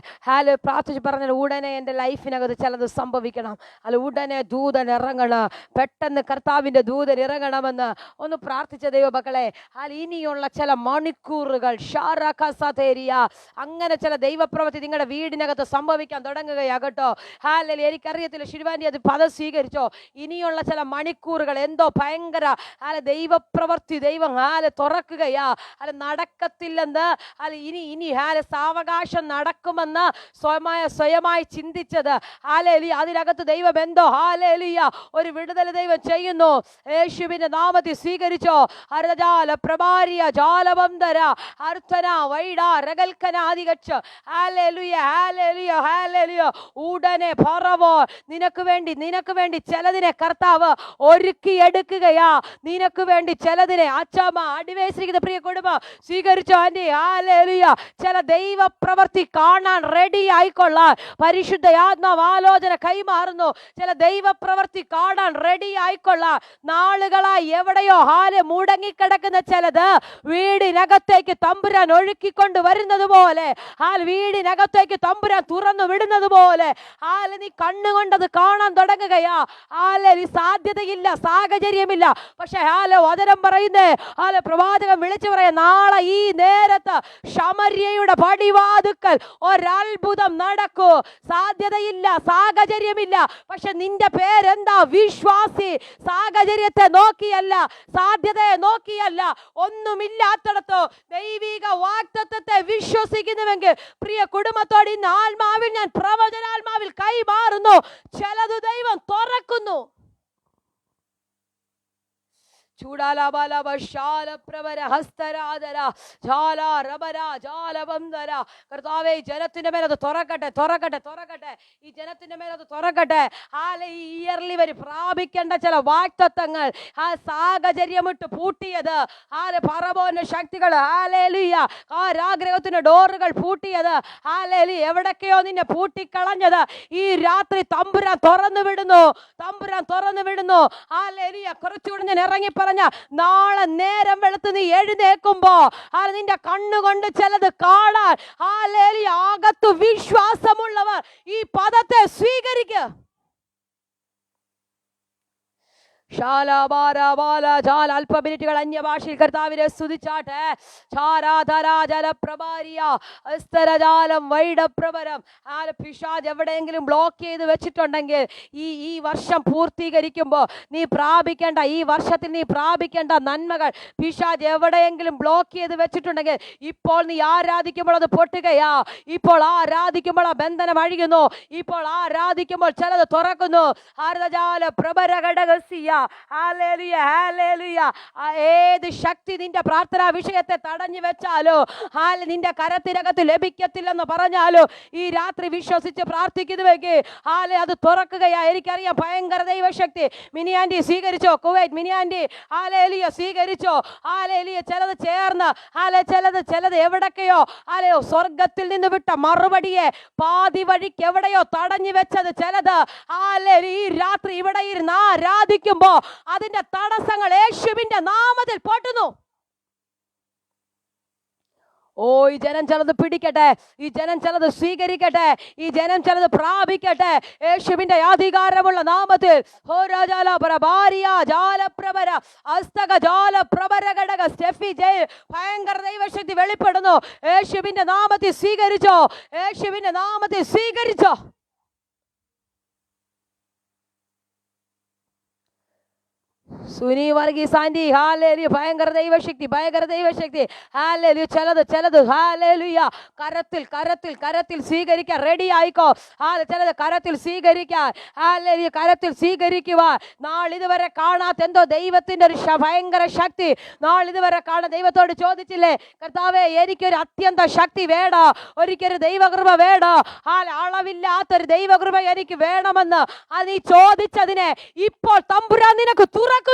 പ്രാർത്ഥിച്ച് പറഞ്ഞാൽ ഉടനെ എൻ്റെ ലൈഫിനകത്ത് ചിലത് സംഭവിക്കണം, അല്ല ഉടനെ ദൂതൻ ഇറങ്ങണം, പെട്ടെന്ന് കർത്താവിൻ്റെ ദൂതൻ ഇറങ്ങണമെന്ന് ഒന്ന് പ്രാർത്ഥിച്ച ദൈവമക്കളെ. ഇനിയുള്ള ചില മണിക്കൂറുകൾ ഷാറഖസതേരിയ അങ്ങനെ ചില ദൈവപ്രവൃത്തി നിങ്ങളുടെ വീടിനകത്ത് സംഭവിക്കാൻ തുടങ്ങുകയാകട്ടോ. എനിക്കറിയത്തില്ല ശിരുവാന്റി അത് പദം സ്വീകരിച്ചോ. ഇനിയുള്ള ചില മണിക്കൂറുകൾ എന്തോ ഭയങ്കര ദൈവപ്രവൃത്തി ദൈവം തുറക്കുകയാ. നടക്കത്തില്ലെന്ന് ഇനി സാവകാശം നടക്കുമെന്ന് സ്വയമായി ചിന്തിച്ചത് അതിനകത്ത് ദൈവം എന്തോ ഒരു വിടുതൽ ദൈവം ചെയ്യുന്നു. യേശുവിന്റെ നാമത്തിൽ സ്വീകരിച്ചോ. ഹരജാല പ്രഭാരിയ ജാലബന്ധര അർത്ഥന വൈഡാ രകൽക്കനാദികച്ച് ഉടനെ പറവോ നിനക്ക് വേണ്ടി ചിലതിനെ കർത്താവ് ഒരുക്കിയെടുക്കുകയാ. നിനക്ക് വേണ്ടി ചിലതിനെ അച്ഛമ്മ അടിവേശിക്കുന്ന പ്രിയ കുടുംബം സ്വീകരിച്ചോ. ആന്റി ചില ദൈവപ്രവൃത്തി കാണാൻ റെഡി ആയിക്കൊള്ളാൻ പരിശുദ്ധ ആത്മാവ് ആലോചന കൈമാറുന്നു. ചില ദൈവപ്രവൃത്തി കാണാൻ റെഡി ആയിക്കൊള്ളാൻ നാളുകളായി എവിടെയോ മുടങ്ങിക്കിടക്കുന്ന ചിലത് വീടിനകത്തേക്ക് തമ്പുരാൻ ഒഴുക്കിക്കൊണ്ട് വരുന്നത് പോലെ, വീടിനകത്തേക്ക് തമ്പുരാൻ തുറന്നു വിടുന്നത് പോലെ നീ കണ്ണുകൊണ്ടത് കാണാൻ തുടങ്ങുകയാ. സാധ്യതയില്ല, സാഹചര്യമില്ല, പക്ഷെ വചനം പറയുന്നേ പ്രവാചകൻ വിളിച്ചു പറയാ, നാളെ ഈ നേരത്ത് ശമര്യയുടെ പടിവാതുക്കൽ ഒരത്ഭുതം നടക്കൂ. സാധ്യതയില്ല, സാഹചര്യമില്ല, പക്ഷെ നിന്റെ പേരെന്താ? വിശ്വാസി. സാഹചര്യത്തെ നോക്കിയല്ല, സാധ്യതയെ നോക്കിയല്ല, ഒന്നുമില്ലാത്തടത്തോ ദൈവിക വാഗ്ദത്തത്തെ വിശ്വസിക്കുന്നുവെങ്കിൽ പ്രിയ കുടുംബത്തോട് ഇന്ന് ആത്മാവിൽ ഞാൻ പ്രവചനാത്മാവിൽ കൈമാറുന്നു. ചിലത് ദൈവം തുറക്കുന്നു. കർത്താവേ ജനത്തിന്റെ മേലത് തുറക്കട്ടെ, തുറക്കട്ടെ, തുറക്കട്ടെ. ഈ ജനത്തിന്റെ മേലത് തുറക്കട്ടെ. ഈ ഇയർലി വരെ പ്രാപിക്കേണ്ട ചില വാഗ്ദത്തങ്ങൾ സാഹചര്യമിട്ട് പൂട്ടിയത്, പറവോന്റെ ശക്തികൾ ആഗ്രഹത്തിന്റെ ഡോറുകൾ പൂട്ടിയത്, എവിടൊക്കെയോ നിന്നെ പൂട്ടിക്കളഞ്ഞത് ഈ രാത്രി തമ്പുരാൻ തുറന്നു വിടുന്നു, തമ്പുരാൻ തുറന്നു വിടുന്നു. കുറച്ചുകൂടി ഞാൻ ഇറങ്ങി പറഞ്ഞ നാളെ നേരം വെളുത്ത് നീ എഴുന്നേൽക്കുമ്പോ നിന്റെ കണ്ണുകൊണ്ട് ചിലത് കാണാൻ അകത്തു വിശ്വാസമുള്ളവർ ഈ പദത്തെ സ്വീകരിക്കുക. അല്പ മിനിറ്റുകൾ അന്യഭാഷയിൽ കർത്താവിനെ സ്തുതിച്ചാട്ടെ. വൈഡപ്രവരം. പിശാച് എവിടെയെങ്കിലും ബ്ലോക്ക് ചെയ്ത് വെച്ചിട്ടുണ്ടെങ്കിൽ ഈ വർഷം പൂർത്തീകരിക്കുമ്പോൾ നീ പ്രാപിക്കേണ്ട, ഈ വർഷത്തിൽ നീ പ്രാപിക്കേണ്ട നന്മകൾ പിശാച് എവിടെയെങ്കിലും ബ്ലോക്ക് ചെയ്ത് വെച്ചിട്ടുണ്ടെങ്കിൽ ഇപ്പോൾ നീ ആരാധിക്കുമ്പോൾ അത് പൊട്ടുകയാ. ഇപ്പോൾ ആരാധിക്കുമ്പോൾ ആ ബന്ധനം അഴിയുന്നു. ഇപ്പോൾ ആരാധിക്കുമ്പോൾ ചിലത് തുറക്കുന്നു. ഏത് ശക്തി നിന്റെ പ്രാർത്ഥനാ വിഷയത്തെ തടഞ്ഞു വെച്ചാലോ, നിന്റെ കരത്തിനകത്ത് ലഭിക്കത്തില്ലെന്ന് പറഞ്ഞാലോ, ഈ രാത്രി വിശ്വസിച്ച് പ്രാർത്ഥിക്കുന്നുവെങ്കിൽ അത് തുറക്കുകയാ. എനിക്കറിയാം ഭയങ്കര ദൈവശക്തി. മിനിയാൻറ്റി സ്വീകരിച്ചോ? കുവൈറ്റ് മിനിയാൻറ്റി സ്വീകരിച്ചോ? ചിലത് ചേർന്ന് ചിലത് എവിടൊക്കെയോ സ്വർഗത്തിൽ നിന്ന് വിട്ട മറുപടിയെ പാതി വഴിക്ക് എവിടെയോ തടഞ്ഞു വെച്ചത് ചിലത് ഈ രാത്രി ഇവിടെ ഇരുന്ന് ആരാധിക്കുമ്പോ അതിന്റെ തടസ്സങ്ങൾ യേശുവിന്റെ നാമത്തിൽ പൊട്ടുന്നു. ഈ ജനം ചിലത് പിടിക്കട്ടെ, ഈ ജനം ചിലത് സ്വീകരിക്കട്ടെ, ഈ ജനം ചിലത് പ്രാപിക്കട്ടെ യേശുവിന്റെ അധികാരമുള്ള നാമത്തിൽ. ഭയങ്കര ദൈവശക്തി വെളിപ്പെടുന്നു. യേശുവിന്റെ നാമത്തിൽ സ്വീകരിച്ചോ, യേശുവിന്റെ നാമത്തിൽ സ്വീകരിച്ചോ. സുനി വർഗീസ് ആന്റി ഹാലേലൂയ. ഭയങ്കര ദൈവശക്തി, ഭയങ്കര ദൈവശക്തി. ഹാലേലൂയ. ചിലത് ഹാലേലൂയ കരത്തിൽ സ്വീകരിക്കാൻ റെഡി ആയിക്കോ. ചിലത് കരത്തിൽ സ്വീകരിക്കാൻ, ഹാലേലൂയ കരത്തിൽ സ്വീകരിക്കുവാൻ. നാളിതുവരെ കാണാത്ത എന്തോ ദൈവത്തിന്റെ ഒരു ഭയങ്കര ശക്തി. നാളിതുവരെ കാണാൻ ദൈവത്തോട് ചോദിച്ചില്ലേ, കർത്താവേ എനിക്കൊരു അത്യന്ത ശക്തി വേണോ, ഒരിക്കലും ദൈവകൃപ വേണോ, അളവില്ലാത്തൊരു ദൈവകൃപ എനിക്ക് വേണമെന്ന് നീ ചോദിച്ചതിനെ ഇപ്പോൾ തമ്പുരാൻ നിനക്ക് തുറക്കുന്നു.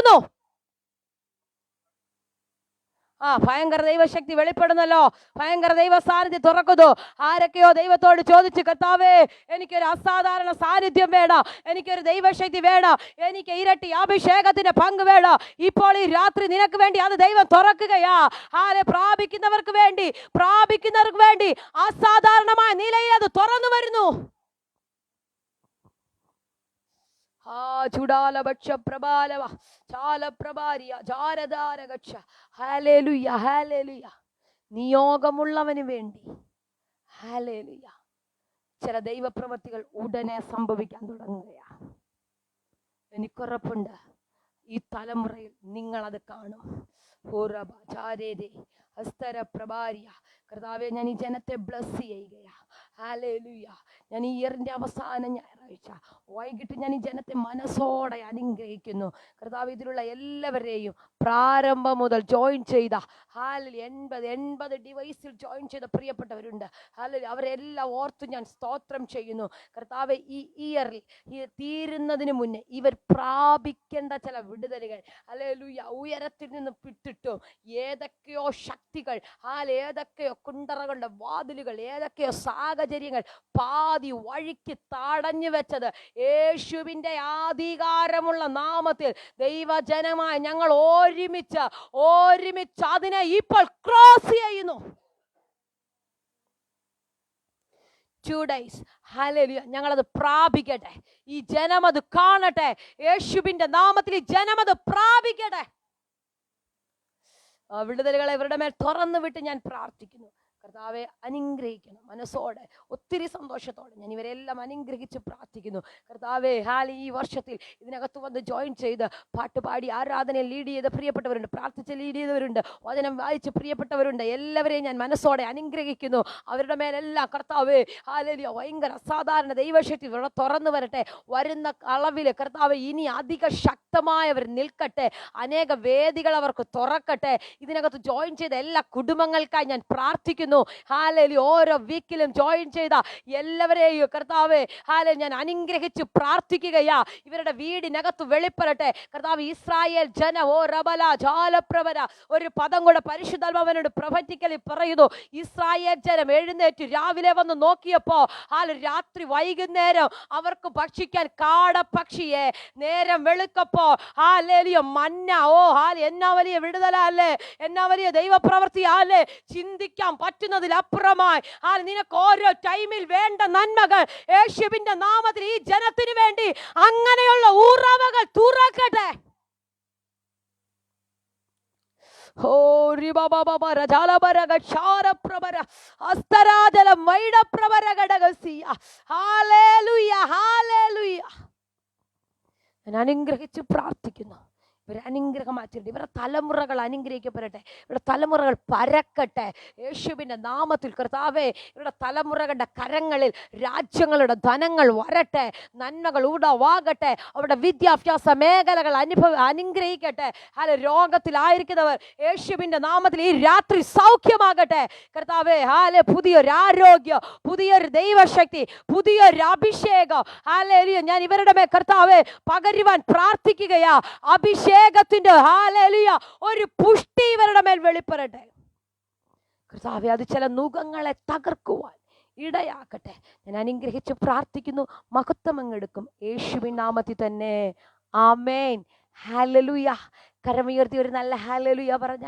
ഭയങ്കര ദൈവശക്തി വെളിപ്പെടുന്നല്ലോ. ഭയങ്കര ദൈവ സാന്നിധ്യം തുറക്കുന്നു. ആരൊക്കെയോ ദൈവത്തോട് ചോദിച്ചു, കർത്താവേ എനിക്കൊരു അസാധാരണ സാന്നിധ്യം വേണം, എനിക്കൊരു ദൈവശക്തി വേണം, എനിക്ക് ഇരട്ടി അഭിഷേകത്തിന്റെ പങ്ക് വേണം. ഇപ്പോൾ ഈ രാത്രി നിനക്ക് വേണ്ടി അത് ദൈവം തുറക്കുകയാ. പ്രാപിക്കുന്നവർക്ക് വേണ്ടി അസാധാരണമായ നിലയിൽ അത് തുറന്നു വരുന്നു. നിയോഗമുള്ളവന് വേണ്ടി ഹല്ലേലൂയ ചില ദൈവപ്രവൃത്തികൾ ഉടനെ സംഭവിക്കാൻ തുടങ്ങുകയാ. എനിക്കുറപ്പുണ്ട് ഈ തലമുറയിൽ നിങ്ങൾ അത് കാണും. കർത്താവേ, ഞാൻ ഈ ജനത്തെ ബ്ലസ് ചെയ്യുകയാ. ഹല്ലേലൂയ. ഞാൻ ഈ ഇയറിന്റെ അവസാന ഞായറാഴ്ച വൈകിട്ട് ഞാൻ ഈ ജനത്തെ മനസ്സോടെ അനുഗ്രഹിക്കുന്നു. കർത്താവ് ഇതിലുള്ള എല്ലാവരെയും പ്രാരംഭം മുതൽ ജോയിൻ ചെയ്ത 80 ഡിവൈസിൽ ജോയിൻ ചെയ്ത പ്രിയപ്പെട്ടവരുണ്ട്. അവരെല്ലാം ഓർത്ത് ഞാൻ സ്തോത്രം ചെയ്യുന്നു. കർത്താവ് ഈ ഇയറിൽ തീരുന്നതിന് മുന്നേ ഇവർ പ്രാപിക്കേണ്ട ചില വിടുതലുകൾ ഹല്ലേലൂയ ഉയരത്തിൽ നിന്ന് വിട്ടിട്ടും ഏതൊക്കെയോ ശക്തികൾ ഏതൊക്കെയോ കുണ്ടറകളുടെ വാതിലുകൾ ഏതൊക്കെയോ സാഹചര്യങ്ങൾ പാതി വഴിക്ക് തടഞ്ഞു വെച്ചത് യേശുവിന്റെ അധികാരമുള്ള നാമത്തിൽ ദൈവജനമായി ഞങ്ങൾ ഒരുമിച്ച് അതിനെ ഇപ്പോൾ ക്രോസ് ചെയ്യുന്നു. 2 days ഹല്ലേലൂയ ഞങ്ങളത് പ്രാപിക്കട്ടെ. ഈ ജനം അത് കാണട്ടെ. യേശുവിന്റെ നാമത്തിൽ ഈ ജനം അത് പ്രാപിക്കട്ടെ. വിടുതലുകളെ ഇവരുടെ മേൽ തുറന്നു വിട്ട് ഞാൻ പ്രാർത്ഥിക്കുന്നു. കർത്താവെ അനുഗ്രഹിക്കണം മനസ്സോടെ, ഒത്തിരി സന്തോഷത്തോടെ ഞാൻ ഇവരെല്ലാം അനുഗ്രഹിച്ച് പ്രാർത്ഥിക്കുന്നു. കർത്താവെ ഈ വർഷത്തിൽ ഇതിനകത്ത് വന്ന് ജോയിൻ ചെയ്ത് പാട്ടുപാടി ആരാധനയെ ലീഡ് ചെയ്ത് പ്രിയപ്പെട്ടവരുണ്ട്, പ്രാർത്ഥിച്ച് ലീഡ് ചെയ്തവരുണ്ട്, വചനം വായിച്ച് പ്രിയപ്പെട്ടവരുണ്ട്. എല്ലാവരെയും ഞാൻ മനസ്സോടെ അനുഗ്രഹിക്കുന്നു. അവരുടെ മേലെല്ലാം കർത്താവേ ഹല്ലേലൂയ ഭയങ്കര അസാധാരണ ദൈവശക്തി തുറന്നു വരട്ടെ. വരുന്ന അളവിൽ കർത്താവെ ഇനി അധിക ശക്തമായവർ നിൽക്കട്ടെ. അനേക വേദികൾ അവർക്ക് തുറക്കട്ടെ. ഇതിനകത്ത് ജോയിൻ ചെയ്ത എല്ലാ കുടുംബങ്ങൾക്കായി ഞാൻ പ്രാർത്ഥിക്കുന്നു. ഹല്ലേലൂയ ഓരോ വീക്കിലും ജോയിൻ ചെയ്ത എല്ലാവരെയും കർത്താവേ ഹല്ലേലൂയ ഞാൻ അനുഗ്രഹിച്ച് പ്രാർത്ഥിക്കുകയാ. ഇവരുടെ വീടിനകത്ത് വെളിപ്പെടട്ടെ. കർത്താവ് ഇസ്രായേൽ ജനം ഒരു പദം കൂടെ പരിശുദ്ധാത്മാവിനോട് പ്രവചിക്കലി പറയുന്നു. ഇസ്രായേൽ ജനം എഴുന്നേറ്റ് രാവിലെ വന്ന് നോക്കിയപ്പോ രാത്രി വൈകുന്നേരം അവർക്ക് ഭക്ഷിക്കാൻ കാടപ്പക്ഷിയെ, നേരം വെളുക്കപ്പോ ഹല്ലേലൂയ മന്ന. എന്നാ വലിയ വിടുതലല്ലേ, എന്നാ വലിയ ദൈവപ്രവൃത്തിയല്ലേ. ചിന്തിക്കാൻ പറ്റുന്നതിലപ്പുറമായി നിനക്ക് ഓരോ ടൈമിൽ വേണ്ട നന്മകൾ യേശുവിന്റെ നാമത്തിൽ ഈ ജനത്തിന് വേണ്ടി അങ്ങനെയുള്ള ഉറവകൾ തുറക്കട്ടെ. ഓ റിബബബബ രജാലബരഗ ക്ഷാരപ്രഭര അസ്തരാജലം വൈഡപ്രഭര ഘടകസിയ. ഹല്ലേലൂയ, ഹല്ലേലൂയ. ഞാൻ അനുഗ്രഹിച്ച് പ്രാർത്ഥിക്കുന്നു. ഇവരെ അനുഗ്രഹമാച്ചിട്ട് ഇവരുടെ തലമുറകൾ അനുഗ്രഹിക്കപ്പെടട്ടെ. ഇവരുടെ തലമുറകൾ പരക്കട്ടെ യേശുവിൻ്റെ നാമത്തിൽ. കർത്താവേ, ഇവരുടെ തലമുറകളുടെ കരങ്ങളിൽ രാജ്യങ്ങളുടെ ധനങ്ങൾ വരട്ടെ, നന്മകൾ ഉടവാകട്ടെ, അവരുടെ വിദ്യാഭ്യാസ മേഖലകൾ അനുഗ്രഹിക്കട്ടെ. ഹാലെ, രോഗത്തിലായിരിക്കുന്നവർ യേശുവിൻ്റെ നാമത്തിൽ ഈ രാത്രി സൗഖ്യമാകട്ടെ. കർത്താവേ, ഹാലെ, പുതിയൊരു ആരോഗ്യം, പുതിയൊരു ദൈവശക്തി, പുതിയൊരു അഭിഷേകം, ഹാലേലൂയ, ഞാൻ ഇവരുടെ മേൽ കർത്താവേ പകരുവാൻ പ്രാർത്ഥിക്കുകയാ. അഭിഷേകത്തിന്റെ ഹല്ലേലൂയ ഒരു പുഷ്ടി ഇവരുടെ മേൽ വെളിപ്പെടട്ടെ. കർത്താവേ, അത് ചില നുകങ്ങളെ തകർക്കുവാൻ ഇടയാക്കട്ടെ. ഞാൻ അനുഗ്രഹിച്ച് പ്രാർത്ഥിക്കുന്നു. മഹത്വം അങ്ങെടുക്കും യേശുവിൻ നാമത്തിൽ തന്നെ. ആമേൻ. ഹല്ലേലൂയ. കരമുയർത്തി ഒരു നല്ല ഹല്ലേലൂയ പറഞ്ഞ